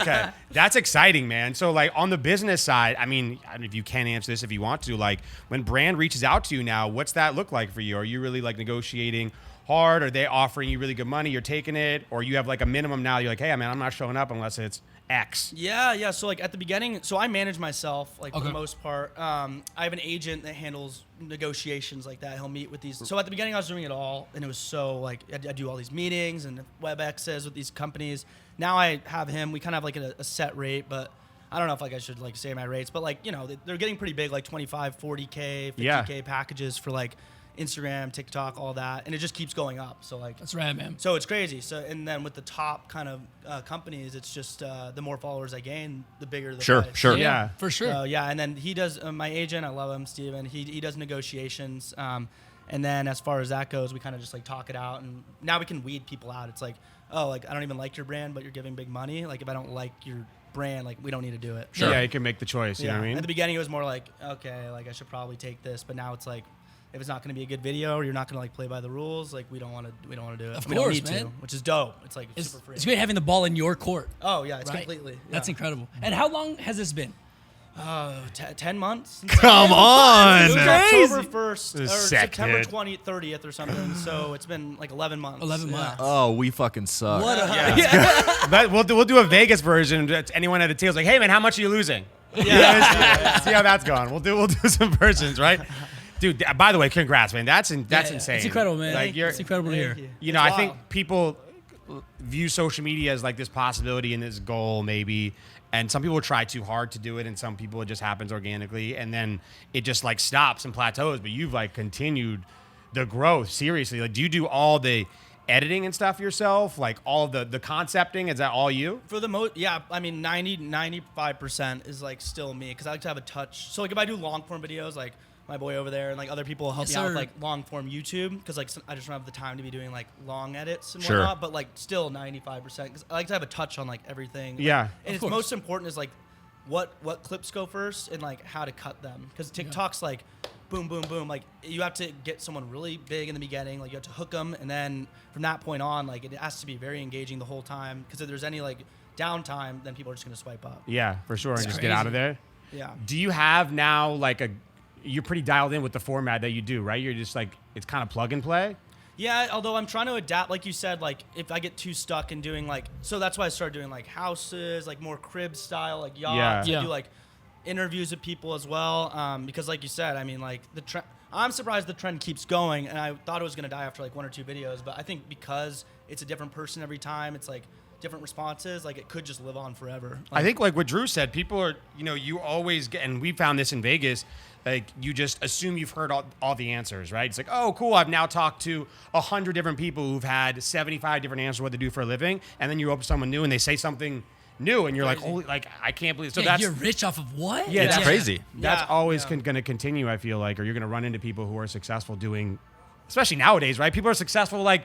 Okay. That's exciting, man. So on the business side, I mean, if you can answer this if you want to, when brand reaches out to you now, what's that look like for you? Are you really negotiating hard? Are they offering you really good money? You're taking it? Or you have a minimum now? You're like, hey, man, I'm not showing up unless it's X. Yeah. So at the beginning, I manage myself for the most part. I have an agent that handles negotiations like that. He'll meet with these. So at the beginning, I was doing it all, and it was so I do all these meetings and WebExes with these companies. Now I have him. We kind of have a set rate, but I don't know if I should say my rates, but they're getting pretty big, 25, 40K, 50K packages for Instagram, TikTok, all that, and it just keeps going up. So That's rad, man. so it's crazy. So and then with the top kind of companies, it's just the more followers I gain, the bigger the price. Sure. Yeah. For sure. So yeah, and then he does my agent. I love him, Steven. He does negotiations. And then as far as that goes, we kind of just talk it out, and now we can weed people out. It's I don't even like your brand, but you're giving big money. If I don't like your brand, we don't need to do it. Sure. Yeah, you can make the choice. You know what I mean? At the beginning, it was more okay, I should probably take this, but now it's if it's not going to be a good video or you're not going to play by the rules, we don't want to do it. Of We don't course, need man. to, which is dope. It's super free. It's great having the ball in your court. Oh yeah, it's Right? completely. That's yeah. incredible. And how long has this been? 10 months. Come on. It was October 1st or Sick, September dude. 30th or something. So it's been 11 months. 11 Yeah. months. Oh, we fucking suck. What a But we'll do a Vegas version. That's anyone at the tail's hey, man, how much are you losing? Yeah. See how that's going. We'll do some versions, right? Dude, by the way, congrats, man. That's insane. It's incredible, man. You're, It's incredible to hear. Thank You know, It's I think wild. people view social media as this possibility and this goal, maybe. And some people try too hard to do it, and some people it just happens organically, and then it just stops and plateaus. But you've continued the growth seriously. Do you do all the editing and stuff yourself? All the concepting? Is that all you? For the most, yeah, I mean, 95% is still me because I like to have a touch. So if I do long form videos, my boy over there and other people will help Yes, me out sir. with long form YouTube because I just don't have the time to be doing long edits and Sure. whatnot. But still 95% because I like to have a touch on everything. Yeah. and it's course. most important is what clips go first and how to cut them because TikTok's boom boom boom you have to get someone really big in the beginning you have to hook them and then from that point on it has to be very engaging the whole time because if there's any downtime then people are just going to swipe up. Yeah, for sure. And just get crazy. out of there. Yeah. Do you have now you're pretty dialed in with the format that you do, right? You're just it's kind of plug and play. Yeah, although I'm trying to adapt, like you said, if I get too stuck in doing so that's why I started doing houses, more crib style, yachts. Yeah. I do interviews with people as well, because like you said, I mean the trend. I'm surprised the trend keeps going, and I thought it was gonna die after 1 or 2 videos, but I think because it's a different person every time, it's different responses, like it could just live on forever. I think like what Drew said, people are, you always get, and we found this in Vegas, like you just assume you've heard all the answers, right? It's like, oh, cool, I've now talked to 100 different people who've had 75 different answers what to do for a living, and then you open someone new and they say something new, and you're like, holy, like I can't believe. So yeah, that's you're rich off of what? Yeah, It's that's crazy. That's always going to continue. I feel like, or you're going to run into people who are successful doing. Especially nowadays, right? People are successful, like,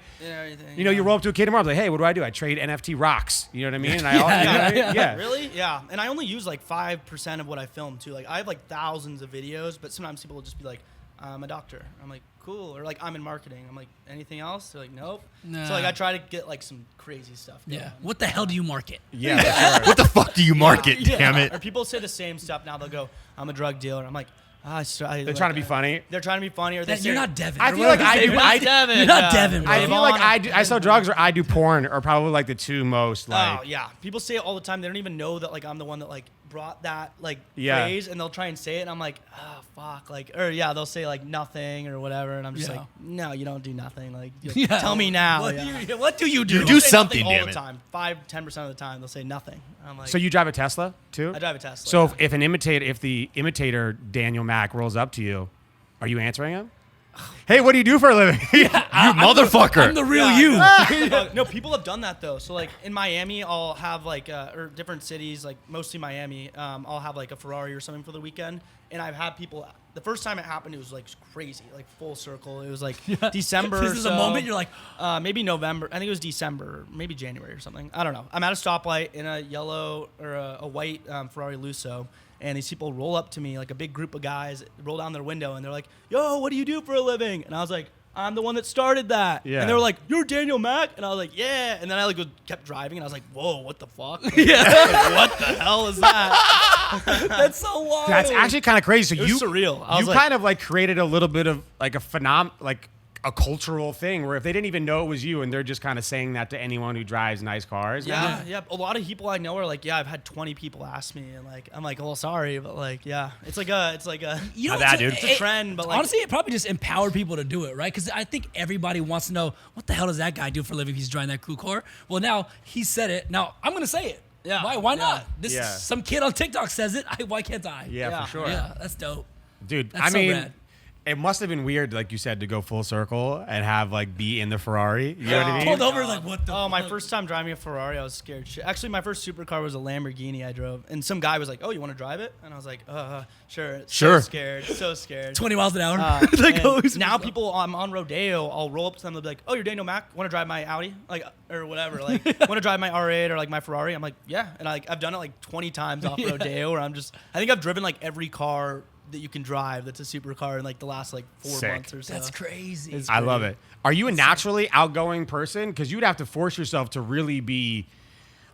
you roll up to a kid tomorrow, like, hey, what do? I trade NFT rocks. You know what I mean? And yeah. Really? Yeah. And I only use like 5% of what I film too. Like I have like thousands of videos, but sometimes people will just be like, I'm a doctor. I'm like, cool. Or like, I'm in marketing. I'm like, anything else? They're like, nope. Nah. So like, I try to get like some crazy stuff going. Yeah. What the hell do you market? Yeah. For sure. What the fuck do you market? Damn it. Or people say the same stuff now. They'll go, I'm a drug dealer. I'm like, They're trying to be funny. They're trying to be funny. Or they You're not Devin. I feel like I do. You're not Devin. Bro. I feel like I sell drugs or I do porn are probably like the two most like. Oh yeah, people say it all the time. They don't even know that like I'm the one that like brought that like Yeah. phrase, and they'll try and say it, and I'm like, oh fuck, like, or yeah, they'll say like nothing or whatever, and I'm just like, no, you don't do nothing. Like, tell me now. What do you do? You do Say something, nothing all damn the it. time. 5-10% of the time, they'll say nothing. I'm like, So you drive a Tesla too? I drive a Tesla. So yeah. if the imitator Daniel Mack rolls up to you, are you answering him? Hey, what do you do for a living? You motherfucker. I'm the real you. No, people have done that though. So like in Miami, I'll have like or different cities, like mostly Miami. I'll have like a Ferrari or something for the weekend, and I've had people. The first time it happened, it was like crazy, like full circle. It was like December. This is a moment you're like, maybe November. I think it was December, maybe January or something. I don't know. I'm at a stoplight in a yellow or a white Ferrari Lusso. And these people roll up to me, like a big group of guys, roll down their window, and they're like, yo, what do you do for a living? And I was like, I'm the one that started that. Yeah. And they were like, you're Daniel Mack? And I was like, yeah. And then I like kept driving, and I was like, whoa, what the fuck? Like, what the hell is that? that's so wild. That's actually kind of crazy. So It was surreal. I was You like- kind of like created a little bit of like like a cultural thing where if they didn't even know it was you and they're just kind of saying that to anyone who drives nice cars. Yeah. A lot of people I know are like, yeah, I've had 20 people ask me, and like, I'm like, well, sorry, but like, yeah, it's like a, You know, Not bad, dude. it's a trend, but like, honestly, it probably just empowered people to do it, right? Because I think everybody wants to know what the hell does that guy do for a living? If he's driving that cool car. Well, now he said it. Now I'm gonna say it. Yeah. Why not? Yeah. This Yeah. some kid on TikTok says it. Why can't I? Yeah, for sure. Yeah, that's dope. Dude, That's I so mean, rad. it must have been weird, like you said, to go full circle and have like be in the Ferrari. You know what I mean? Pulled over like what the? Oh, my fuck? first time driving a Ferrari, I was scared shit. Actually, my first supercar was a Lamborghini I drove, and some guy was like, "Oh, you want to drive it?" And I was like, sure." Sure. So scared. 20 miles an hour. And oh, now people, I'm on Rodeo, I'll roll up to them, they'll be like, "Oh, you're Daniel Mack? Want to drive my Audi, like, or whatever? Like, want to drive my R8 or like my Ferrari?" I'm like, "Yeah," and I've done it like 20 times off Rodeo, where I think I've driven like every car that you can drive that's a supercar in like the last like 4 Sick. months or so. That's crazy. I love it. Are you a naturally outgoing person? Because you'd have to force yourself to really be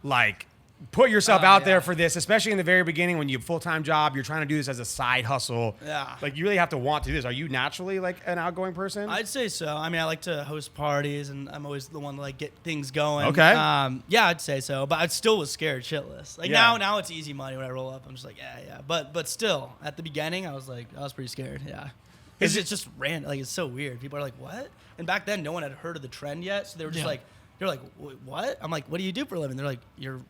like put yourself out there for this, especially in the very beginning when you have a full-time job, you're trying to do this as a side hustle. Yeah. Like you really have to want to do this. Are you naturally like an outgoing person? I'd say so. I mean, I like to host parties, and I'm always the one to like get things going. Okay. Yeah, I'd say so. But I still was scared shitless. Like Yeah. now it's easy money when I roll up. I'm just like, yeah. But still, at the beginning, I was pretty scared. Yeah. Because it's just random. Like it's so weird. People are like, what? And back then, no one had heard of the trend yet, so they were just like. They're like, what? I'm like, what do you do for a living? They're like,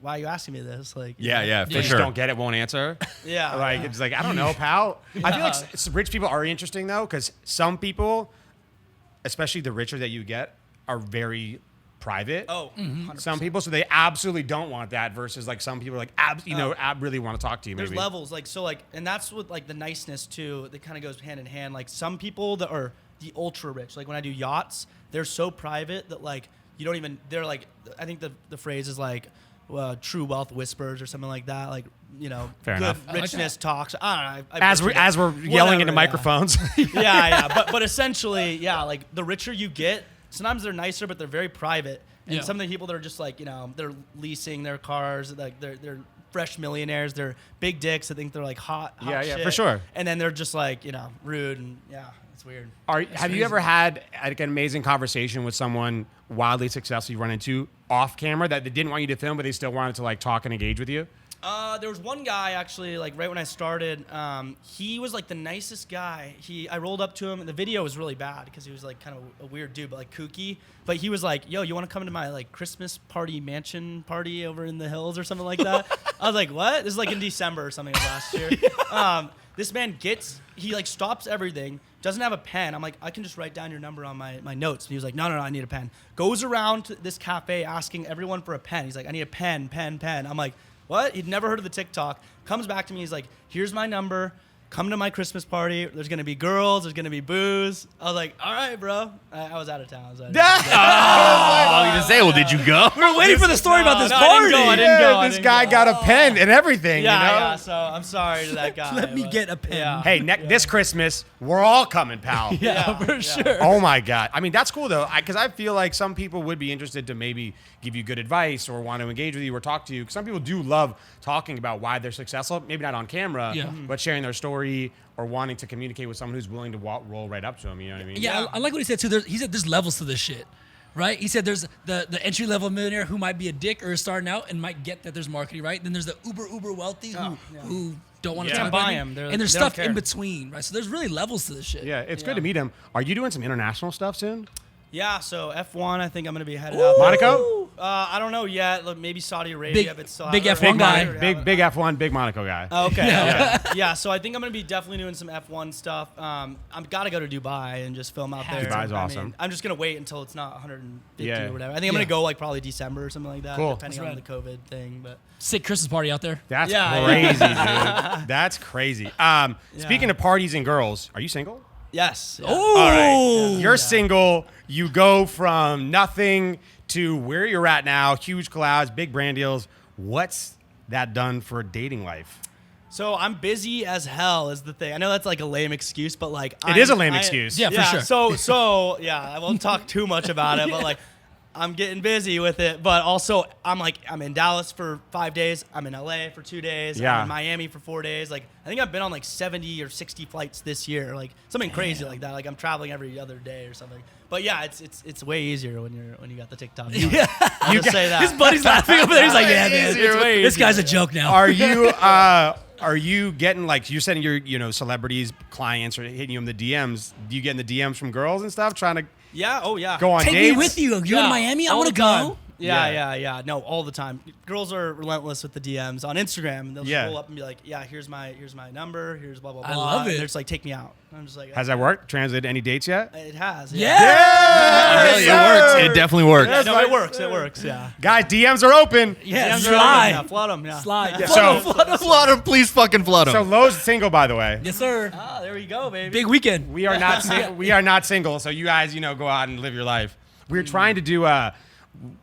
why are you asking me this? Like, Yeah, They for just sure. don't get it, won't answer. yeah. Like it's like I don't know, pal. I feel like rich people are interesting though, because some people, especially the richer that you get, are very private. Oh, 100%. Some people, so they absolutely don't want that. Versus like some people, are like really want to talk to you. There's Maybe levels, like so, like, and that's what like the niceness too. That kind of goes hand in hand. Like some people that are the ultra rich, like when I do yachts, they're so private that like you don't even. They're like, I think the phrase is like, true wealth whispers or something like that. Like Fair good enough. richness talks. I don't know. as we're yelling into Whatever, microphones. But essentially, yeah, like the richer you get, sometimes they're nicer, but they're very private. And Yeah. some of the people that are just like, they're leasing their cars, like they're fresh millionaires, they're big dicks. I think they're like hot Yeah, shit. for sure. And then they're just like, rude, and yeah, it's weird. Have you ever had like an amazing conversation with someone wildly successful you run into off camera that they didn't want you to film, but they still wanted to like talk and engage with you? There was one guy actually, like right when I started. He was like the nicest guy. I rolled up to him, and the video was really bad because he was like kind of a weird dude, but like kooky. But he was like, "Yo, you want to come to my like Christmas mansion party over in the hills or something like that?" I was like, "What?" This is like in December or something of last year. This man he like stops everything, doesn't have a pen. I'm like, I can just write down your number on my notes. And he was like, no, I need a pen. Goes around to this cafe asking everyone for a pen. He's like, I need a pen. I'm like, what? He'd never heard of the TikTok. Comes back to me. He's like, here's my number. Come to my Christmas party. There's going to be girls. There's going to be booze. I was like, all right, bro. I was out of town. I was going to say, well, did you go? We were waiting for the story about this no, party. I didn't go. This guy got a pen and everything, Yeah, you know? yeah, so I'm sorry to that guy. Let me get a pen. Yeah. Hey, this Christmas, we're all coming, pal. Yeah, for sure. Oh my God. I mean, that's cool though, because I feel like some people would be interested to maybe give you good advice or want to engage with you or talk to you. 'Cause some people do love talking about why they're successful, maybe not on camera, but sharing their story or wanting to communicate with someone who's willing to roll right up to them. You know what I mean? Yeah, I like what he said too. He said there's levels to this shit, right? He said there's the entry level millionaire who might be a dick or is starting out and might get that there's marketing, right? Then there's the uber wealthy who don't want to talk about him. and there's they don't stuff care. in between, right? So there's really levels to this shit. Yeah, it's good to meet him. Are you doing some international stuff soon? Yeah, so F1, I think I'm going to be headed out. Monaco? I don't know yet. Like, maybe Saudi Arabia, Big- but still big haven't- F1 guy. Big F1, big Monaco guy. Oh, okay. Yeah, so I think I'm going to be definitely doing some F1 stuff. I've got to go to Dubai and just film out there. Dubai's I awesome. mean, I'm just going to wait until it's not 150 Yeah. or whatever. I think I'm going to go like probably December or something like that, Cool. depending on the COVID thing. But Sick Christmas party out there. That's Yeah, crazy, dude. That's crazy. Speaking of parties and girls, are you single? yes. Yeah. Oh, All right. You're single. You go from nothing to where you're at now, huge collabs, big brand deals. What's that done for dating life? So I'm busy as hell is the thing. I know that's like a lame excuse, but like It is a lame excuse. Yeah, for sure. So yeah, I won't talk too much about it, but like I'm getting busy with it. But also I'm in Dallas for 5 days. I'm in LA for 2 days. Yeah. I'm in Miami for 4 days. Like I think I've been on like 70 or 60 flights this year. Like something crazy like that. Like I'm traveling every other day or something. But yeah, it's way easier when you got the TikTok. Yeah. I'll just say that. His buddy's laughing over there. He's like, yeah, man, Easier. this guy's a joke now. Are you getting like you're sending your celebrities, clients, or hitting you in the DMs? Do you get in the DMs from girls and stuff trying to Yeah. Oh yeah. go on Take dates? me with you. You're in Miami. I all want to the time. go. Yeah. No, all the time. Girls are relentless with the DMs on Instagram. They'll just Yeah. roll up and be like, "Yeah, here's my number. Here's blah blah blah." I love And it. they're just like, "Take me out." I'm just like, Has that worked? Translated to any dates yet? It has. Yeah. Really, it works. It definitely works. Yeah, no, it works. It works. Yeah. Guys, DMs are open. Yeah, DMs are open. slide. Yeah, flood them. Yeah. Slide. Yeah. So, Flood him, please fucking flood him. so Lowe's single, by the way. Yes, sir. Ah, there we go, baby. Big weekend. We are not we are not single. So you guys, go out and live your life. We were trying to do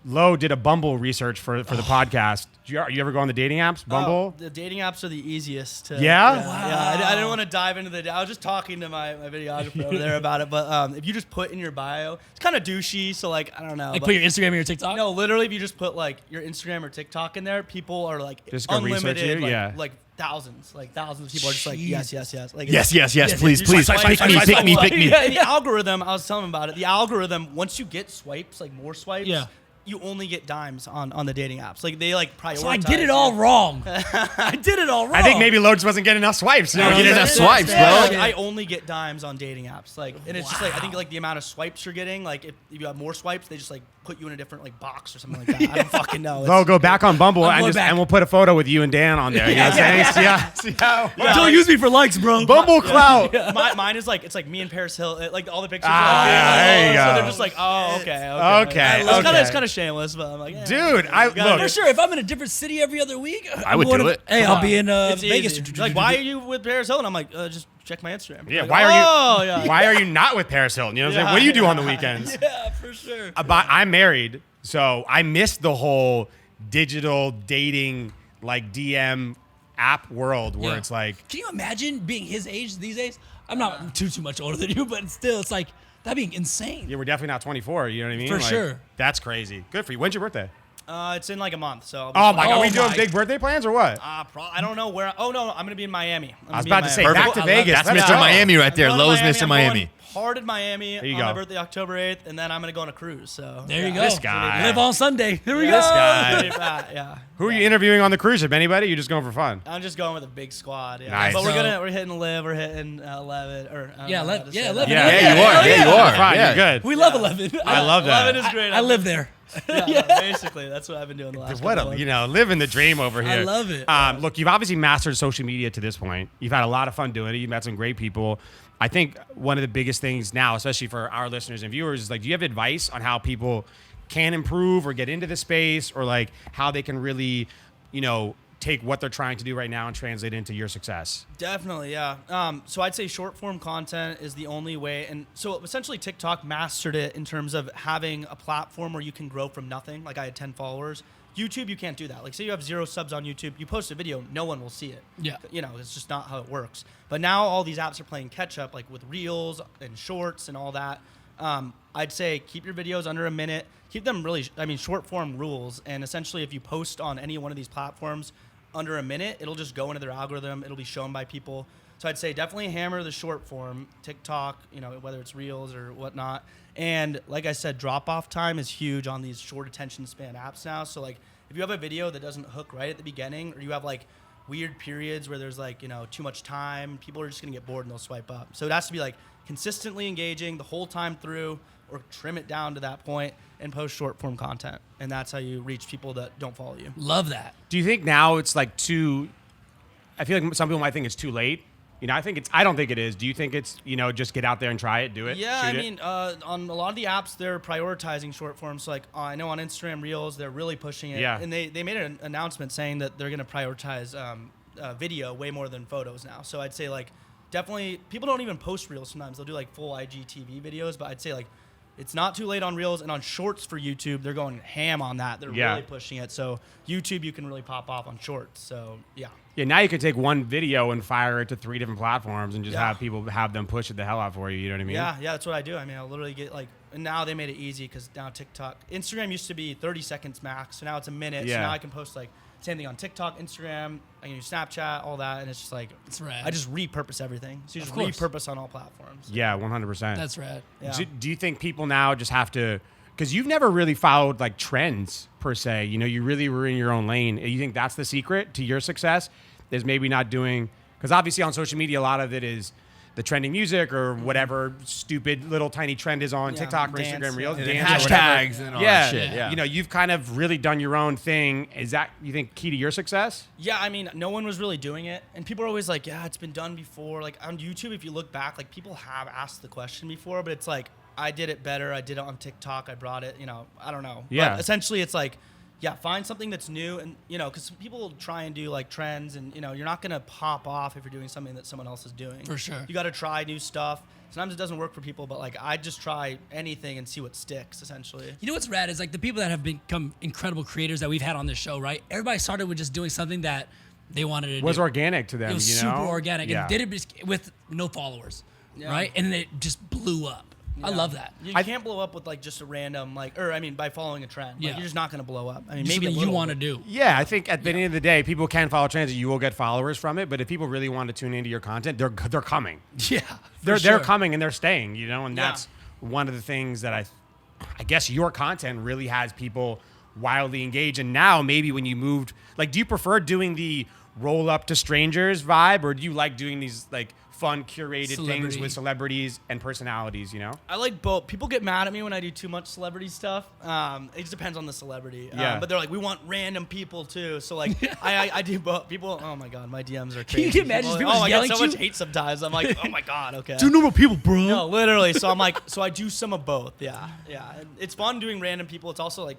Lo did a Bumble research for the podcast. You ever go on the dating apps? Bumble? Oh, the dating apps are the easiest. To, Yeah? Yeah. I didn't want to dive into I was just talking to my videographer over there about it. But if you just put in your bio, it's kind of douchey. So like I don't know. Like but put your Instagram or your TikTok. no, literally, if you just put like your Instagram or TikTok in there, people are like Just go research unlimited. you? Like, Yeah. like thousands of people are just like yes. Like yes, please, you please, swipe, pick swipe, me, swipe, pick swipe, me, swipe. pick me. Yeah, and the algorithm, I was telling him about it. The algorithm, once you get swipes, like more swipes, Yeah. you only get dimes on the dating apps. Like they like prioritize. So I did it all wrong. I did it all wrong. I think maybe Lo just wasn't getting enough swipes. You know No, what I'm get saying? enough swipes, Yeah, bro. like, I only get dimes on dating apps. Like, and it's just like I think like the amount of swipes you're getting. Like if you have more swipes, they just like put you in a different like box or something like that. I don't fucking know. Lo, go back on Bumble I'm going back. and we'll put a photo with you and Dan on there. You know what I'm saying? See how Don't use me for likes, bro. Bumble clout. Mine is like it's like me and Paris Hill. Like all the pictures. Ah, are like, there you so go. they're just like, oh, okay. Okay, It's okay. kind of shameless, but I'm like, yeah. Dude, gotta For look. sure, if I'm in a different city every other week, I would do it. Hey, I'll be in It's Vegas. easy. Like, why are you with Paris Hill? And I'm like, just check my Instagram. Yeah, Like, why are you? Yeah. Why are you not with Paris Hilton? You know what I'm saying? Yeah. What do you do on the weekends? Yeah, for sure. But I'm married, so I missed the whole digital dating, like DM app world where Yeah. it's like, Can you imagine being his age these days? I'm not too much older than you, but still, it's like that'd be insane. yeah, we're definitely not 24. You know what I mean? For Like, sure. That's crazy. Good for you. When's your birthday? It's in like a month, so. I'll be Oh my God, Oh are we doing my- big birthday plans or what? I don't know where. Oh no, I'm gonna be in Miami. I was about to say back to I love Vegas. That's Let's Mr. go. Miami right there. I'm going to Lowe's Miami. Mr. I'm Miami. hard in Miami on you my go. birthday, October 8th, and then I'm gonna go on a cruise. So There you go. This guy. Live on Sunday. Here we go. This guy. Pretty bad, yeah. Who are you interviewing on the cruise ship? Anybody? You're just going for fun? I'm just going with a big squad. Yeah. Nice. But So- we're hitting Liv, we're hitting 11 or I don't Yeah, know how to say 11. that. Yeah, you are. Yeah, you are. Fine, Yeah. you're good. We love 11. I love that. 11 is great. I live there. Yeah, basically, that's what I've been doing the last. What couple a, months. living the dream over here. I love it. Look, you've obviously mastered social media to this point. You've had a lot of fun doing it. You've met some great people. I think one of the biggest things now, especially for our listeners and viewers, is like, do you have advice on how people can improve or get into the space, or like how they can really, take what they're trying to do right now and translate into your success? Definitely, yeah. So I'd say short form content is the only way. And so essentially TikTok mastered it in terms of having a platform where you can grow from nothing. Like I had 10 followers. YouTube, you can't do that. Like say you have 0 subs on YouTube, you post a video, no one will see it. Yeah. It's just not how it works. But now all these apps are playing catch up, like with Reels and Shorts and all that. I'd say keep your videos under a minute. Keep them really, short form rules. And essentially if you post on any one of these platforms under a minute, it'll just go into their algorithm. It'll be shown by people. So I'd say definitely hammer the short form, TikTok, whether it's Reels or whatnot. And like I said, drop off time is huge on these short attention span apps now. So like if you have a video that doesn't hook right at the beginning, or you have like weird periods where there's like, too much time, people are just gonna get bored and they'll swipe up. So it has to be like consistently engaging the whole time through, or trim it down to that point and post short form content. And that's how you reach people that don't follow you. Love that. Do you think now it's like I feel like some people might think it's too late. I don't think it is. Do you think it's, just get out there and try it, do it? Yeah, shoot it? on a lot of the apps, they're prioritizing short forms. So like I know on Instagram Reels, they're really pushing it. Yeah. And they made an announcement saying that they're going to prioritize video way more than photos now. So I'd say like definitely people don't even post Reels sometimes. They'll do like full IGTV videos, but I'd say like it's not too late on Reels, and on Shorts for YouTube, they're going ham on that. They're really pushing it. So YouTube, you can really pop off on Shorts. So yeah. Yeah, now you can take one video and fire it to 3 different platforms and just have people have them push it the hell out for you. You know what I mean? Yeah, that's what I do. I'll literally get like, and now they made it easy because now TikTok, Instagram used to be 30 seconds max, so now it's a minute. Yeah. So now I can post like same thing on TikTok, Instagram, I can use Snapchat, all that, and it's just like It's rad. I just repurpose everything. So you just course. repurpose on all platforms. Yeah, 100%. That's rad. Yeah. Do you think people now just have to, because you've never really followed like trends per se, you really were in your own lane. You think that's the secret to your success, is maybe not doing, because obviously on social media, a lot of it is the trending music or whatever stupid little tiny trend is on TikTok or dance, Instagram Reels, And dance or hashtags whatever. and all Yeah. that shit. Yeah. You've kind of really done your own thing. Is that, you think, key to your success? Yeah, no one was really doing it. And people are always like, yeah, it's been done before. Like on YouTube, if you look back, like people have asked the question before, but it's like, I did it better. I did it on TikTok. I brought it, I don't know. Yeah. But essentially it's like, yeah, find something that's new. And, because people try and do like trends and, you're not going to pop off if you're doing something that someone else is doing. For sure. You got to try new stuff. Sometimes it doesn't work for people, but like I just try anything and see what sticks essentially. You know what's rad is like the people that have become incredible creators that we've had on this show, right? Everybody started with just doing something that they wanted to do. Was organic to them, It was super organic and did it with no followers, right? And it just blew up. I love that. You can't blow up with like just a random by following a trend. Like, Yeah. you're just not going to blow up. Just Maybe something you want to do. Yeah, I think at the end of the day, people can follow trends and you will get followers from it. But if people really want to tune into your content, they're coming. Yeah, They're coming and they're staying, and Yeah. that's one of the things that I guess your content really has people wildly engaged. And now maybe when you moved, like, do you prefer doing the roll up to strangers vibe, or do you like doing these like fun curated things Celebrity. with celebrities and personalities, I like both. People get mad at me when I do too much celebrity stuff. It just depends on the celebrity. Yeah. But they're like, we want random people too. So like, I do both. People, oh my god, my DMs are crazy. Can you imagine people oh, just I yelling get so at much you? hate sometimes. I'm like, oh my god, okay. normal people, bro. No, literally. So I'm like, so I do some of both. Yeah. And it's fun doing random people. It's also like,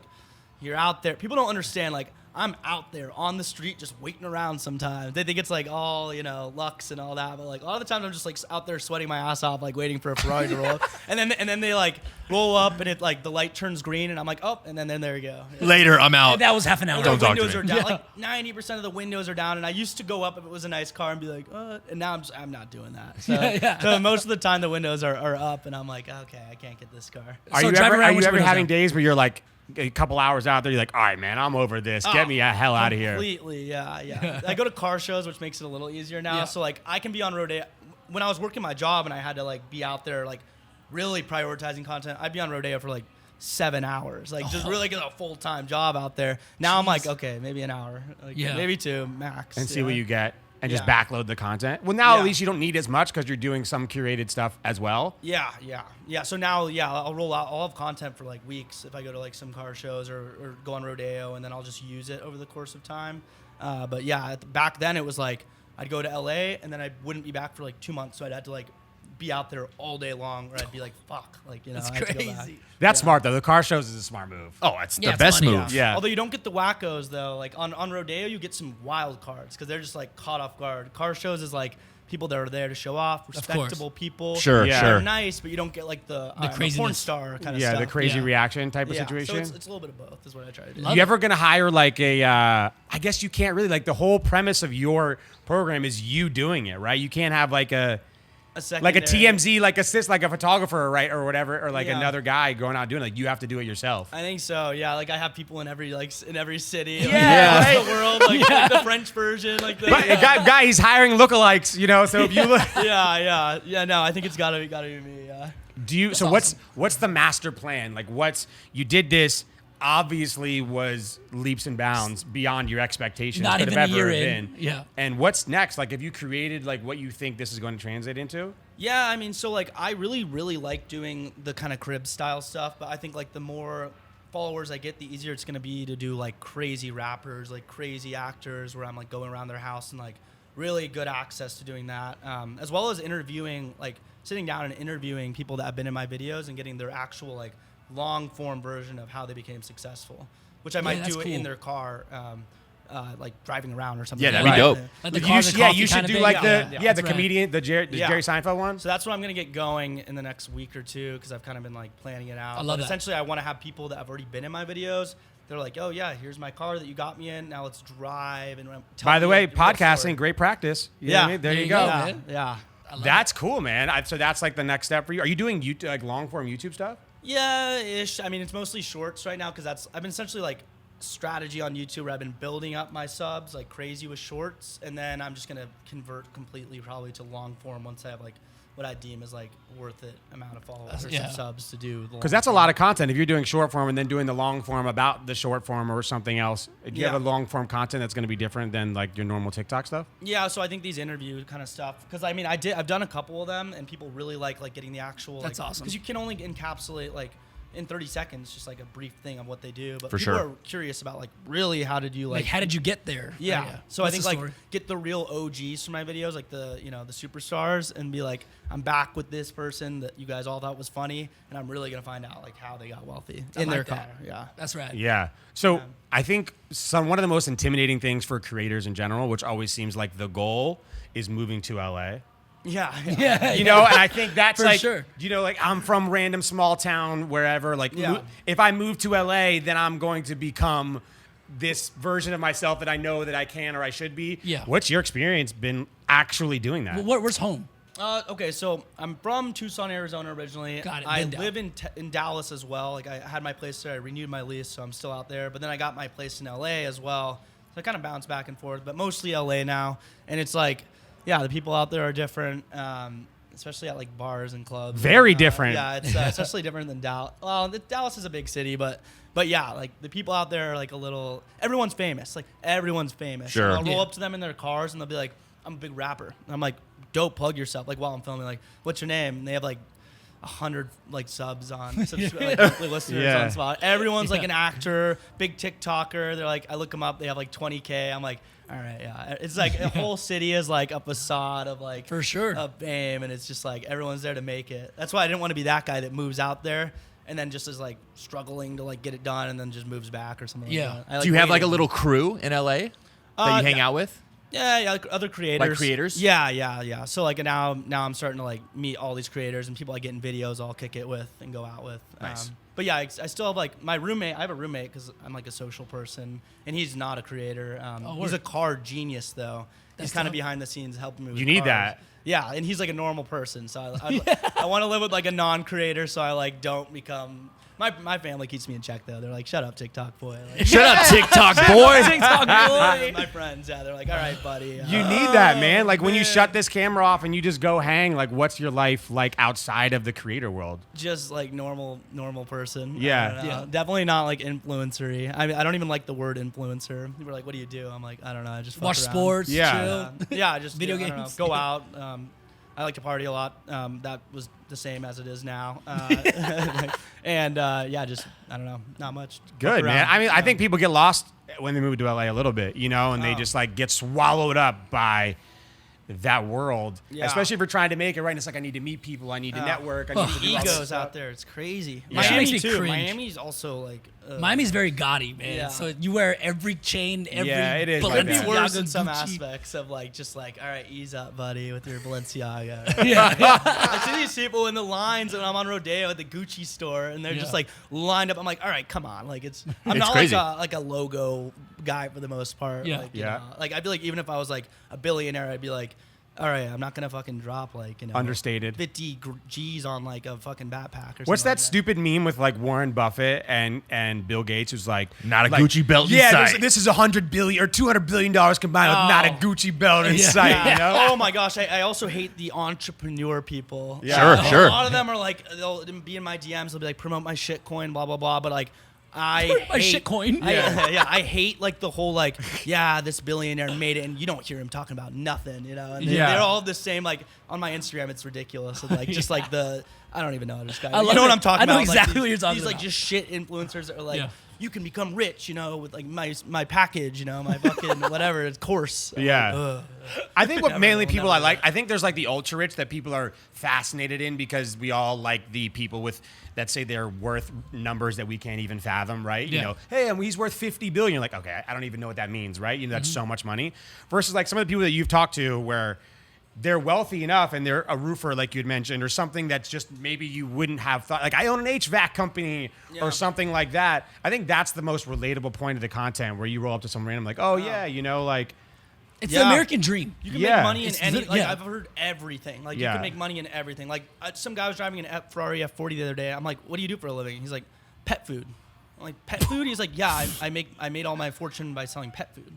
you're out there. People don't understand, like, I'm out there on the street just waiting around sometimes. They think it's like all, Lux and all that. But like a lot of the times I'm just like out there sweating my ass off, like waiting for a Ferrari to roll up. And then they like roll up and it like the light turns green and I'm like, oh, and then there we go. Yeah. Later, I'm out. That was half an hour. Don't The talk to windows me. are down. Yeah. Like 90% of the windows are down. And I used to go up if it was a nice car and be like, and now I'm not doing that. So, Yeah. so most of the time the windows are up and I'm like, okay, I can't get this car. Are So you drive ever, around are you with ever windows having down. days where you're like a couple hours out there, you're like, all right, man, I'm over this. Get me the hell out of here. Completely, yeah. I go to car shows, which makes it a little easier now. Yeah. So like I can be on road day. When I was working my job and I had to like be out there like really prioritizing content, I'd be on Rodeo for like 7 hours, like just really get a full-time job out there. Now I'm like, okay, maybe an hour, like maybe 2 max, and see what you get. And just backload the content. Well, now at Yeah. least you don't need as much because you're doing some curated stuff as well. Yeah. So now, I'll roll out. I'll have content for like weeks if I go to like some car shows or go on Rodeo, and then I'll just use it over the course of time. But yeah, back then it was like I'd go to LA and then I wouldn't be back for like 2 months, so I'd have to like be out there all day long, or I'd be like, fuck, like, you know, That's I have to go back. crazy. That's smart though. The car shows is a smart move. Oh, it's Yeah, the it's best money. move. Yeah. Although you don't get the wackos though, like on Rodeo you get some wild cards because they're just like caught off guard. Car shows is like people that are there to show off, respectable people. Sure, Yeah. sure. They're nice, but you don't get like the porn craziness. star kind of Yeah, stuff. the crazy Yeah. reaction type of Yeah, situation. so it's a little bit of both is what I try to do. Love You ever gonna hire like a? I guess you can't really, like, the whole premise of your program is you doing it, right? You can't have like a secondary. TMZ, like assist, like a photographer, right, or whatever, or like Yeah. another guy going out doing it. Like, you have to do it yourself. I think so. Yeah, like I have people in every city, Yeah, like, right. across the world, like the French version, like the But guy, he's hiring lookalikes, you know. So if you look, yeah. No, I think it's gotta be me. Yeah. do you? So awesome. what's the master plan? Like, you did this? Obviously, was leaps and bounds beyond your expectations. Not could even have a ever year in. been. Yeah. And what's next? Like, have you created like what you think this is going to translate into? Yeah, I mean, so like I really like doing the kind of crib style stuff, but I think like the more followers I get, the easier it's gonna be to do like crazy rappers, like crazy actors, where I'm like going around their house and like really good access to doing that, as well as interviewing, like sitting down and interviewing people that have been in my videos and getting their actual like long form version of how they became successful, which I might that's do it cool. in their car, like driving around or something. Yeah, like that'd be that. dope. Like the You cars should, and yeah, coffee you should kinda do thing? like Yeah, the yeah, the that's right. comedian, the Jerry Seinfeld one. So that's what I'm gonna get going in the next week or two because I've kind of been like planning it out. I love But that. essentially, I want to have people that have already been in my videos. They're like, oh yeah, here's my car that you got me in. Now let's drive and tell By the me, way, like, the real podcasting, story. great practice. You know what I mean? There you go. go. Yeah, yeah. I love That's cool, man. So that's like the next step for you. Are you doing YouTube, like long form YouTube stuff? Yeah, ish. I mean, it's mostly shorts right now because I've been essentially like strategy on YouTube where I've been building up my subs like crazy with shorts, and then I'm just gonna convert completely probably to long form once I have like what I deem as like worth it amount of followers or Yeah. some subs to do. Because that's a lot of content. If you're doing short form and then doing the long form about the short form or something else, do you have Yeah. a long form content that's going to be different than like your normal TikTok stuff? Yeah, so I think these interview kind of stuff, because I mean, I've done a couple of them, and people really like getting the actual. That's like, awesome. Because you can only encapsulate like in 30 seconds, just like a brief thing of what they do. But For people sure. are curious about like really how did you Like, how did you get there? Yeah. So What's I think the like story? get the real OGs from my videos, like the the superstars, and be like, I'm back with this person that you guys all thought was funny, and I'm really gonna find out like how they got wealthy in their like car. that. Yeah. That's right. Yeah. So I think one of the most intimidating things for creators in general, which always seems like the goal, is moving to LA. Yeah. Yeah. You know, and I think that's For like, sure. you know, like I'm from random small town, wherever. Like, Yeah. if I move to LA, then I'm going to become this version of myself that I know that I can or I should be. Yeah. What's your experience been actually doing that? Well, where's home? Okay, so I'm from Tucson, Arizona originally. Got it, I been down. live in Dallas as well. Like I had my place there. I renewed my lease, so I'm still out there. But then I got my place in LA as well. So I kind of bounce back and forth, but mostly LA now. And it's like, yeah, the people out there are different, especially at like bars and clubs. Very different. Yeah, it's especially different than Dallas. Well, Dallas is a big city, but yeah, like the people out there are like a little. Everyone's famous. Like everyone's famous. Sure. And I'll roll Yeah. up to them in their cars and they'll be like, "I'm a big rapper." And I'm like, "Dope, plug yourself." Like while I'm filming, like, "What's your name?" And they have like 100 like subs on, like, monthly listeners Yeah. on spot. Everyone's like an actor, big TikToker. They're like, I look them up. They have like 20K. I'm like, all right, yeah. It's like the whole city is like a facade of like For sure. of fame, and it's just like everyone's there to make it. That's why I didn't want to be that guy that moves out there and then just is like struggling to like get it done and then just moves back or something. Yeah. Like that. I, Do you have like a waited. little crew in LA that you hang yeah. out with? Yeah, like other creators. creators? Yeah. So like now I'm starting to like meet all these creators and people I get in videos I'll kick it with and go out with. Nice. But yeah, I still have like my roommate. I have a roommate because I'm like a social person and he's not a creator. He's word. a car genius though. That's He's kind of dope. behind the scenes helping me with You need cars. that. Yeah, and he's like a normal person. So I want to live with like a non-creator so I like don't become... My family keeps me in check though. They're like, "Shut up, TikTok boy." Like, Shut up, TikTok boy. TikTok boy. my friends, they're like, "All right, buddy." You need that, man. Like when you shut this camera off and you just go hang, like what's your life like outside of the creator world? Just like normal person. Yeah. I don't know. Yeah. Definitely not like influencery. I mean, I don't even like the word influencer. People are like, "What do you do?" I'm like, "I don't know. I just fuck Watch around." sports, Yeah. chill. Yeah, just Video I don't know, games. go Yeah. out. I like to party a lot. That was the same as it is now. And just I don't know, not much. Good, man. I mean, I think people get lost when they move to LA a little bit, you know, and they Oh. just like get swallowed up by that world, Yeah. especially if you're trying to make it right. And it's like, I need to meet people. I need to network. I need to do all this Egos stuff. out there. It's crazy. Yeah. Miami Makes me too. cringe. Miami's also like. Miami's very gaudy, man. Yeah. So you wear every chain, every Yeah, it is like Could be that. worse in Balenciaga, some Gucci. aspects of like just like, all right, ease up, buddy, with your Balenciaga. Yeah. I see these people in the lines when I'm on Rodeo at the Gucci store, and they're just Yeah. like lined up. I'm like, all right, come on, like I'm It's not crazy. like a logo guy for the most part. Yeah. Like, you Yeah. know, like I feel like even if I was like a billionaire, I'd be like, all right, I'm not gonna fucking drop like Understated. 50 G's on like a fucking backpack or What's something that stupid meme with like Warren Buffett and Bill Gates, who's like, Not a like, Gucci belt in Yeah, sight. this is $100 billion or $200 billion combined with not a Oh. Gucci belt in Yeah. sight. Yeah. You know? Oh my gosh, I also hate the entrepreneur people. Yeah. Sure. A lot of them are like, they'll be in my DMs. They'll be like, promote my shit coin, blah blah blah. But like, I My hate, shitcoin? I hate like the whole like, yeah, this billionaire made it, and you don't hear him talking about nothing, you know. And Yeah. they're all the same. Like on my Instagram, it's ridiculous. And, like just like the, I don't even know how to describe. I it. You love know what it. I'm talking I know about? exactly like, what you're talking these, like about. just shit influencers that are like. Yeah. You can become rich, you know, with like my package, you know, my fucking whatever, it's course. I'm Yeah. like, ugh. I think what Never mainly will, people never I like, will. I think there's like the ultra rich that people are fascinated in because we all like the people with that say they're worth numbers that we can't even fathom, right? You Yeah. know, hey, and he's worth 50 billion. You're like, okay, I don't even know what that means, right? You know, that's so much money. Versus like some of the people that you've talked to where they're wealthy enough and they're a roofer, like you'd mentioned, or something that's just maybe you wouldn't have thought. Like I own an HVAC company Yeah. or something like that. I think that's the most relatable point of the content where you roll up to some random like, oh yeah, you know, like. It's Yeah. the American dream. You can Yeah. make money in It's any. lit- Like yeah. I've heard everything. Like Yeah. you can make money in everything. Like some guy was driving an Ferrari F40 the other day. I'm like, what do you do for a living? He's like, pet food. I'm like, pet food? He's like, yeah, I made all my fortune by selling pet food. I'm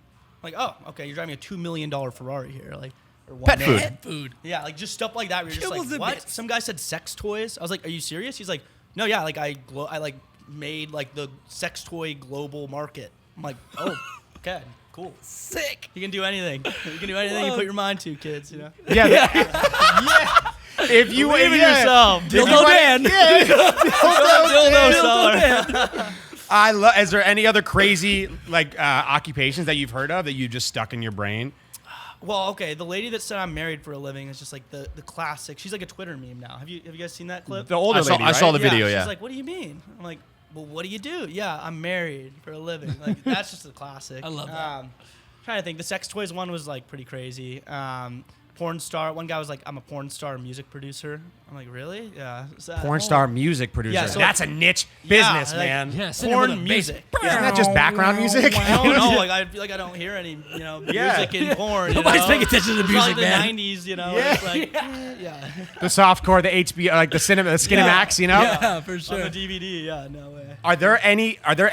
like, oh, okay, you're driving a $2 million Ferrari here, like. Or Pet $1 food. million. Pet food. Yeah, like just stuff like that. Where you're just Kills like, a what? bit. Some guy said sex toys. I was like, are you serious? He's like, no, yeah, like I like made like the sex toy global market. I'm like, oh, okay, cool. Sick. You can do anything. You can do anything you put your mind to, kids. You know. Yeah. Yeah. If you Believe in yeah. yourself. If you Dildo want- Dan. Yeah. Dildo seller. I love. Is there any other crazy like occupations that you've heard of that you just stuck in your brain? Well, okay, the lady that said I'm married for a living is just like the classic. She's like a Twitter meme now. Have you guys seen that clip? The older lady, I saw right? the video. She's Yeah. like, what do you mean? I'm like, well, what do you do? Yeah, I'm married for a living. Like that's just a classic. I love that. Trying to think. The sex toys one was like pretty crazy. Porn star. One guy was like, I'm a porn star music producer. I'm like, really? Yeah. Porn star music producer. Yeah, so That's a niche business, like- man. Yeah, sitting over Porn the music. bass. Isn't that just background music? I don't know. Like I feel like I don't hear any, Yeah. music in porn. You Nobody's know? paying attention to the It's music, like man. the 90s, you know. Yeah. It's like, yeah. The softcore, the HBO, like the cinema, the Skinemax, you know. Yeah, for On sure. the DVD, yeah, no way. Are there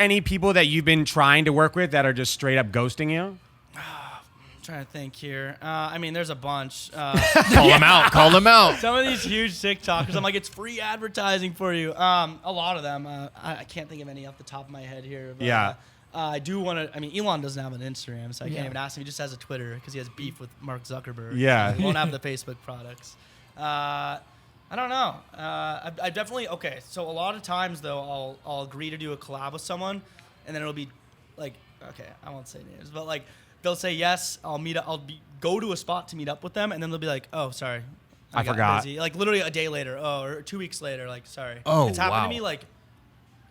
any people that you've been trying to work with that are just straight up ghosting you? Trying to think here. I mean, there's a bunch. Call them out. Call them out. Some of these huge TikTokers, I'm like, it's free advertising for you. A lot of them. I can't think of any off the top of my head here. But, Yeah. I do want to. I mean, Elon doesn't have an Instagram, so I Yeah. can't even ask him. He just has a Twitter because he has beef with Mark Zuckerberg. Yeah. He won't have the Facebook products. I don't know. I definitely okay. So a lot of times though, I'll agree to do a collab with someone, and then it'll be like, okay, I won't say names, but like they'll say yes. Go to a spot to meet up with them, and then they'll be like, oh, sorry, I got forgot. busy. Like literally a day later, or 2 weeks later, like sorry. Oh, it's happened wow. to me like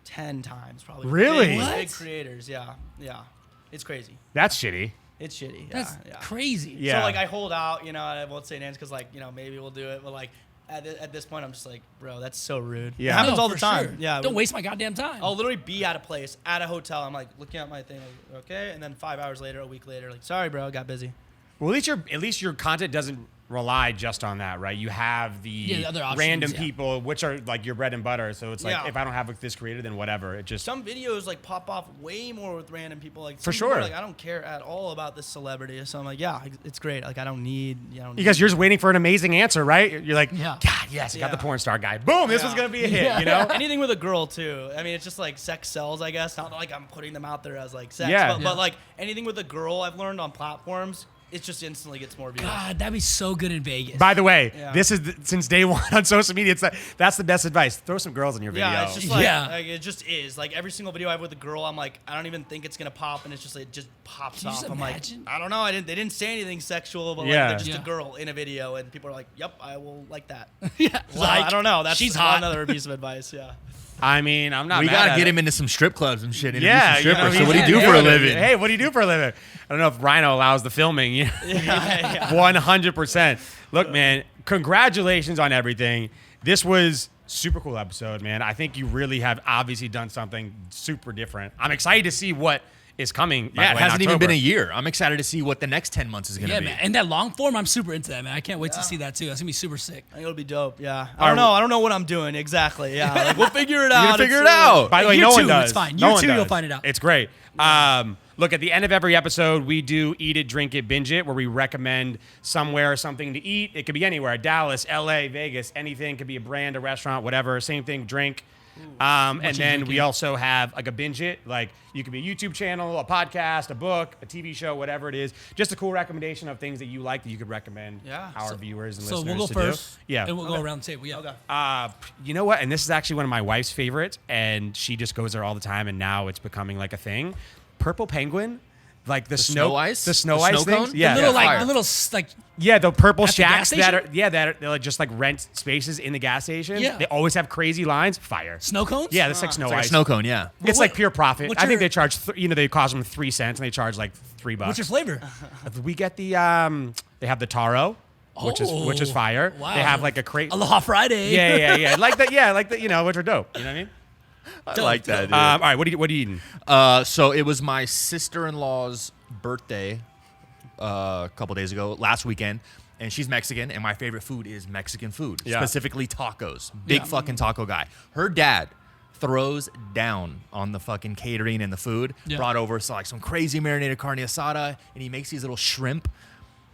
10 times probably. Really? Big, What? big creators, yeah. It's crazy. That's shitty. It's shitty. That's yeah. crazy. Yeah. So like I hold out, and I won't say names because like maybe we'll do it, but like at this point I'm just like, bro, that's so rude. Yeah. It happens No, all the for time. sure. Yeah. Don't waste my goddamn time. I'll literally be at a place, at a hotel. I'm like looking at my thing, like, okay, and then 5 hours later, a week later, like, sorry, bro, I got busy. Well, at least your content doesn't rely just on that, right? You have the other options, random people, which are like your bread and butter. So it's like, Yeah. if I don't have this creator, then whatever. It just Some videos like pop off way more with random people. Like For some people are sure. like, I don't care at all about this celebrity. So I'm like, yeah, it's great. Like I don't need. because you're just waiting for an amazing answer, right? You're like, Yeah. God, yes, I got the Yeah. porn star guy. Boom, this was Yeah. gonna be a hit. You know? Anything with a girl too. I mean, it's just like sex sells, I guess. Not like I'm putting them out there as like sex, Yeah. but like anything with a girl, I've learned on platforms, it just instantly gets more views. God, that'd be so good in Vegas. By the way, Yeah. this is since day one on social media. That's the best advice. Throw some girls in your video. Yeah, it's just like, Yeah. like it just is. Like every single video I have with a girl, I'm like, I don't even think it's gonna pop, and it's just like, it just pops Can you off. just I'm imagine? like, I don't know. They didn't say anything sexual, but Yeah. like they're just Yeah. a girl in a video, and people are like, yep, I will like that. yeah, So, I don't know. That's she's hot. another piece of advice. Yeah. I mean, I'm not. We mad gotta at get it. him into some strip clubs and shit. Yeah, Introduce some strippers. you So know, what do you do he's- for a yeah, living? Hey, what do you do for a living? I don't know if Rhino allows the filming. Yeah. 100%. Look, man, congratulations on everything. This was super cool episode, man. I think you really have obviously done something super different. I'm excited to see what is coming. by Yeah, the it way, in hasn't even been a October. year. I'm excited to see what the next 10 months is gonna Yeah, be. man. And that long form, I'm super into that, man. I can't wait to see that too. That's gonna be super sick. I think it'll be dope. Yeah. All I don't right. know. I don't know what I'm doing exactly. Yeah. Like, we'll figure it out. You're gonna figure it It's, out. By the way, Year no one two, does. it's fine. No Year one two, you'll does. find it out. It's great. Look, at the end of every episode, we do Eat It, Drink It, Binge It, where we recommend somewhere, something to eat. It could be anywhere. Dallas, LA, Vegas, anything. It could be a brand, a restaurant, whatever. Same thing, drink. And you then we drinking? also have like a binge it. Like you could be a YouTube channel, a podcast, a book, a TV show, whatever it is. Just a cool recommendation of things that you like that you could recommend Yeah. our viewers and So listeners we'll go to do. first. Yeah. And we'll go around the table. Yeah. Okay. You know what? And this is actually one of my wife's favorites, and she just goes there all the time, and now it's becoming like a thing. Purple Penguin, like the snow ice? the snow The ice snow things. cone? Yeah, The little, fire. like, the little, like, yeah, the purple At the shacks gas that are station? they're like just like rent spaces in the gas station. Yeah. They always have crazy lines. Fire. snow cones? Yeah, that's like snow It's like ice. a snow cone, yeah. It's What- like pure profit. what's I think your- they charge, they cost them 3 cents, and they charge like $3. What's your flavor? We get the they have the taro, which is Oh, fire. wow. They have like a crate. Aloha Friday. Yeah, like that. Yeah, like that. You know, which are dope. You know what I mean? I like that, dude. All right, what are you eating? So it was my sister-in-law's birthday a couple days ago, last weekend, and she's Mexican, and my favorite food is Mexican food, Yeah. specifically tacos. Big Yeah. fucking taco guy. Her dad throws down on the fucking catering and the food. Yeah. Brought over some crazy marinated carne asada, and he makes these little shrimp,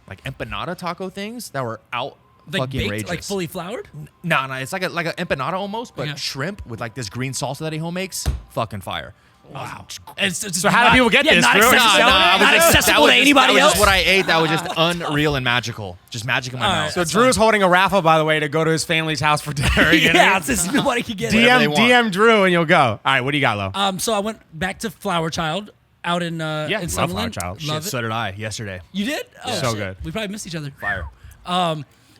like empanada taco things that were out Like fucking baked, outrageous. like fully floured? No, it's like a empanada almost, but Okay. shrimp with like this green salsa that he home makes. Fucking fire. Wow. It's just So how do not- people get yeah, this, Not Drew? accessible, I was not just- accessible to anybody that was else. just what I ate. That was just unreal and magical. Just magic in my All mouth. right. So That's Drew's holding a raffle, by the way, to go to his family's house for dinner. You know? Yeah, it's just nobody can get it. Whatever they DM want. DM Drew and you'll go. All right, what do you got, Lo? So I went back to Flower Child out in love in Flower Summerlin. Child. Love Shit, it. so did I yesterday. You did? Oh, So shit. good. We probably missed each other. Fire.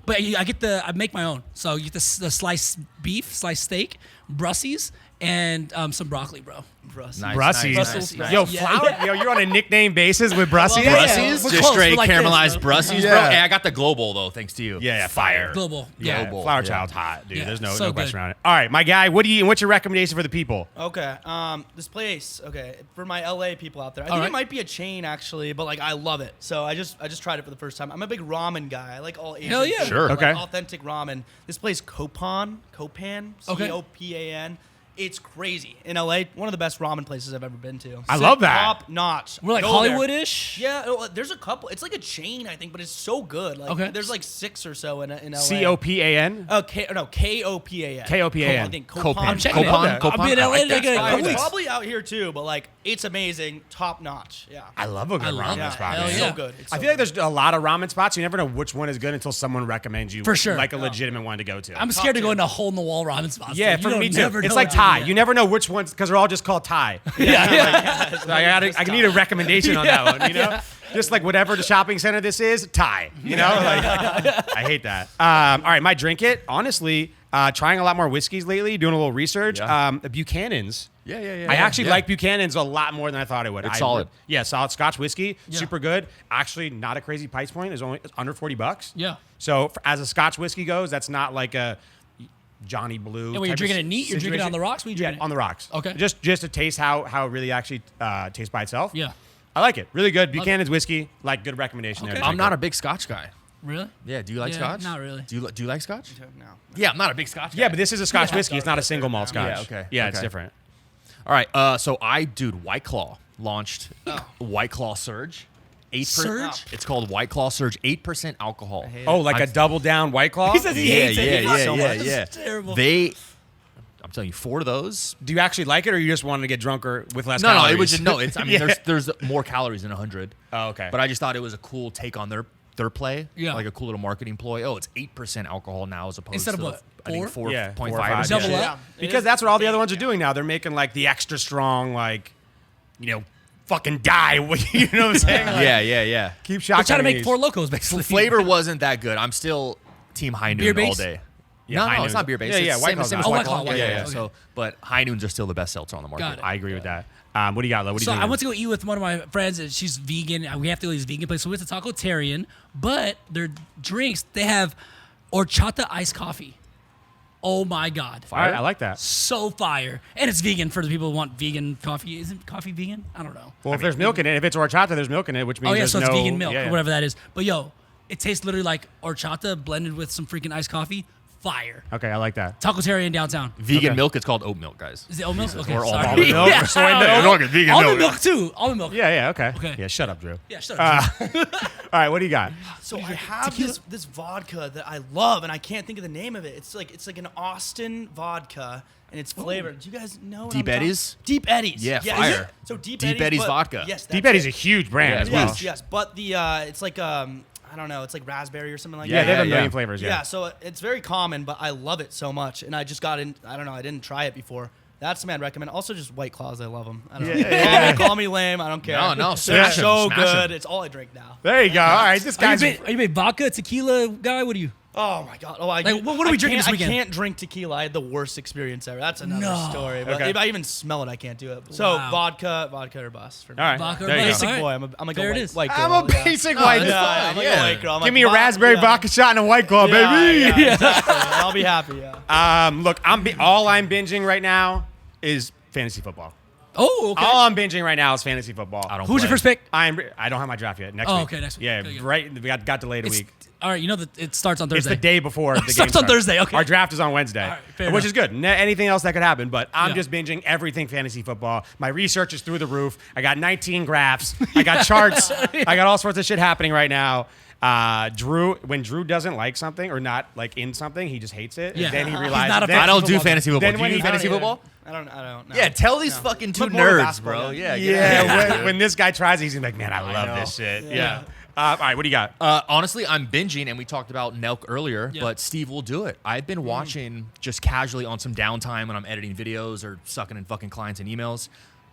But I make my own. So you get the sliced beef, sliced steak, Brussies, and some broccoli, bro. Brussels. Nice, Brussies. nice, nice. Yo, Yeah. Flower, yo, you're on a nickname basis with Brussies? Yeah, Brussies? we're Just close. straight We're like this, caramelized bro. Brussies, Yeah. bro. Hey, I got the global though, thanks to you. Yeah, fire. Global. Yeah, Global. Flower Yeah. Child's hot, dude. Yeah, There's no so question good. around it. All right, my guy, what do you? What's your recommendation for the people? Okay. This place. Okay, for my LA people out there, I think right. it might be a chain actually, but like I love it. So I just tried it for the first time. I'm a big ramen guy. I like all Asian. Hell yeah. food, Sure. like Okay. authentic ramen. This place Copan, Okay. Copan. It's crazy in LA. One of the best ramen places I've ever been to. I love that. Top notch. We're like Go there. Hollywood-ish. Yeah, there's a couple. It's like a chain, I think, but it's so good. Like, Okay. there's like 6 or so in LA. COPAN? Oh, K-O-P-A-N. K-O-P-A-N. I think Copan. I'm checking it Copan. out. Copan. I'll be in I LA like in that. like a I couple like It's weeks. probably out here too, but like it's amazing, top notch. Yeah. I love a good love ramen that. spot, Hell man. yeah. So good. It's I so feel like good. there's a lot of ramen spots. You never know which one is good until someone recommends you. For sure. Like a legitimate one to go to. I'm scared to go tier. into hole-in-the-wall ramen spots. yeah, dude. for You don't me too. never It's know like what Thai. to do. You never know which ones, because they're all just called Thai. Yeah. So I need a recommendation on that one, you know? Just like whatever the shopping center this is, Thai. You know? Like, I hate that. All right, my drink it, honestly, trying a lot more whiskeys lately, doing a little research. Yeah. Buchanan's. Yeah. I actually Yeah. like Buchanan's a lot more than I thought I would. It's solid. Yeah, solid Scotch whiskey, Yeah. super good. Actually, not a crazy price point. It's under $40. Yeah. So as a Scotch whiskey goes, that's not like a Johnny Blue. And when you're type of drinking it neat, you're drinking it on situation. the rocks? What are you Yeah, drinking? on the rocks. Okay. Just to taste how it really actually tastes by itself. Yeah. I like it. Really good. Buchanan's whiskey. Like, good recommendation there. Okay. I'm not a big Scotch guy. Really? Yeah, do you like Yeah, Scotch? not really. Do you like Scotch? No. Yeah, I'm not a big Scotch guy. Yeah, but this is a Scotch whiskey. It's not a single malt Scotch. Yeah, okay. Yeah, it's Okay. different. All right, so White Claw launched White Claw Surge. 8%. Surge? It's called White Claw Surge, 8% alcohol. Oh, like a double down White Claw? He says he hates it. Yeah, so yeah, much. yeah. It's terrible. I'm telling you, 4 of those. Do you actually like it, or you just wanted to get drunker with less No, calories? it was just It's. I mean, Yeah. there's more calories than 100. Oh, okay. But I just thought it was a cool take on their play. Yeah. Like a cool little marketing ploy. Oh, it's 8% alcohol now as opposed Instead of to what, I think 4? 4.5. Yeah, 4 or 5. 5. Double Yeah. up? Because that's what all the other ones are doing now. They're making like the extra strong, like, fucking die. You know what I'm saying? Like, Yeah. Keep They're shocking. trying to make 4 Locos, basically. Flavor wasn't that good. I'm still Team High Noon Beer all based? day. Yeah, High no, Noon. it's not beer based. Yeah, yeah, It's White same, Claw's same not. as Oh, White White Claw. Claw, Yeah. okay. So, but High Noons are still the best seltzer on the market. Got it. I agree with that. What do you got, Lo? What do So you I doing? went to go eat with one of my friends, and she's vegan. We have to go to this vegan place. So we went to Taco Tarian, but their drinks, they have horchata iced coffee. Oh my God. All right, I like that. So fire. And it's vegan for the people who want vegan coffee. Isn't coffee vegan? I don't know. Well, if there's milk in it, if it's horchata, there's milk in it, which means Oh, yeah, there's so it's no, vegan milk yeah, yeah. or whatever that is. But yo, it tastes literally like horchata blended with some freaking iced coffee. Fire. Okay, I like that. Taco Tarian downtown. Vegan Okay. milk, it's called oat milk, guys. Is it oat milk? Okay, Or sorry. almond milk or soy milk? It's vegan Almond milk too. Almond milk. Yeah, yeah, okay. Okay. Yeah, shut up, Drew. Yeah, shut up. All right, what do you got? So I have this vodka that I love, and I can't think of the name of it. It's like an Austin vodka, and it's flavored. Do you guys know? what Deep I'm talking- Eddies? Deep Eddies. Yeah, is fire. it? So Deep Deep Eddies, Eddies but- vodka. Yes, Deep that's Eddies it. is a huge brand Yeah, as it well. is. Yes, but the it's like I don't know, it's like raspberry or something like Yeah, that. they have a yeah. million flavors. Yeah, Yeah. so it's very common, but I love it so much, and I just got in. I don't know, I didn't try it before. That's something I'd recommend. Also, just White Claws, I love them. I don't know. Call me lame, I don't care. No, They're smash 'em, so smash 'em. good. It's all I drink now. There you go. All right, this guy's. Are you a big vodka, tequila guy? What are you? Oh my god! Oh, Like, what are we drinking this weekend? I can't drink tequila. I had the worst experience ever. That's another No. story. But Okay. if I even smell it, I can't do it. So Wow. vodka or bust. For me. All right, Vodka or there you bust. go. Basic All right. boy. I'm like There a it white, is. white girl. I'm a yeah. basic No, white it's guy. fine. I'm like Yeah. a white girl. I'm Give like, me a raspberry vodka shot and a White Claw, baby. Yeah, exactly. I'll be happy. Yeah. Look, all I'm binging right now is fantasy football. Oh, okay. All I'm binging right now is fantasy football. I don't Who's your play. first pick? I don't have my draft yet. Next Oh, week. okay, next week. Yeah, Okay, good. right. We got delayed a It's- week. all right, you know that it starts on It's Thursday. the day before the game Starts on Thursday, okay. Our draft is on Wednesday, All right, fair which enough. is good. Anything else that could happen, but I'm Yeah. just binging everything fantasy football. My research is through the roof. I got 19 graphs. I got charts. I got all sorts of shit happening right now. When Drew doesn't like something or not like in something, he just hates it. Yeah. And then he He's realizes. not a then- I don't do Football fantasy football. Then Do when you he- do fantasy I don't football? I don't know. Yeah, tell these fucking two I'm more of a nerds, basketball bro. guy. Yeah, Yeah, when this guy tries it, he's gonna be like, man, I love know. this shit. Yeah. Yeah. All right, what do you got? Honestly, I'm binging, and we talked about Nelk earlier, Yeah. but Steve will do it. I've been watching just casually on some downtime when I'm editing videos or sucking in fucking clients and emails.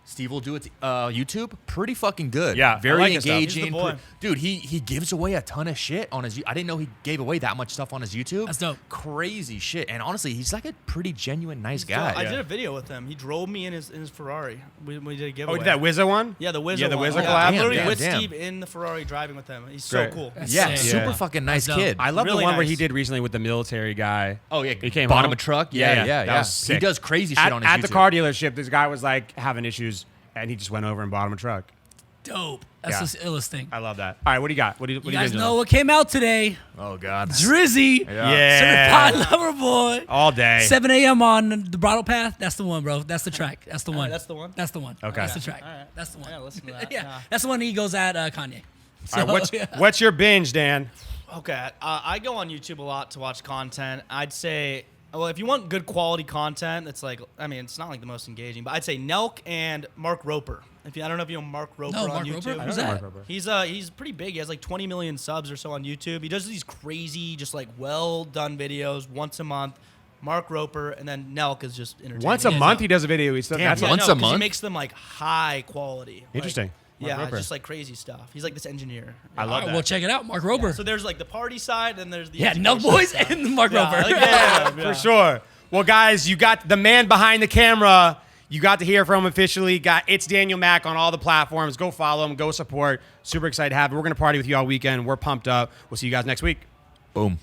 Steve will do it. YouTube, pretty fucking good. Yeah, I very like his stuff. engaging. He's the boy. Dude, he gives away a ton of shit on his. I didn't know he gave away that much stuff on his YouTube. That's dope. Crazy shit. And honestly, he's like a pretty genuine, nice So guy. I did a video with him. He drove me in his Ferrari. We did a Oh, giveaway. that Wizza one? Yeah, the Wizard. Yeah, the one. Wizard Yeah, collab? I'm literally Damn, with damn. Steve in the Ferrari driving with him. He's Great. so cool. That's Yeah, sick. super Yeah. fucking nice That's dope. kid. I love Really the one where nice. he did recently with the military guy. Oh yeah, He came bottom home. of truck. Yeah, Yeah. that was He sick. does crazy shit on his At the YouTube. car dealership, this guy was like having issues, and he just went over and bought him a truck. Dope. That's Yeah. the illest thing. I love that. All right, what do you got? What do you You guys binging know on? what came out today? Oh god. Drizzy. Yeah. Certified Lover Boy. All day. 7 a.m. on the Bridle Path. That's the one, bro. That's the track. That's the one. that's the one? That's the one. Okay. That's the track. All right. That's the one. I gotta listen to that. yeah. Yeah. That's the one he goes at Kanye. So, All right, yeah. what's your binge, Dan? Okay, I go on YouTube a lot to watch content. I'd say, well, if you want good quality content, it's like, I mean, it's not like the most engaging, but I'd say Nelk and Mark Roper. I don't know if you know Mark Roper No, on Mark YouTube. Roper? Who's that? He's pretty big. He has like 20 million subs or so on YouTube. He does these crazy, just like well done videos once a month. Mark Roper, and then Nelk is just entertaining. Once a month, he does a video. He's still Damn, that's once no, a 'cause month? He makes them like high quality. Like, Interesting. Mark yeah, Roper. just like crazy stuff. He's like this engineer. I All love right, that. well, check it out. Mark Roper. So there's like the party side, and there's the Yeah, Nelk education Boys side. and Mark Yeah, Roper. like, yeah, For sure. Well, guys, you got the man behind the camera. You got to hear from him officially. It's Daniel Mack on all the platforms. Go follow him. Go support. Super excited to have him. We're going to party with you all weekend. We're pumped up. We'll see you guys next week. Boom.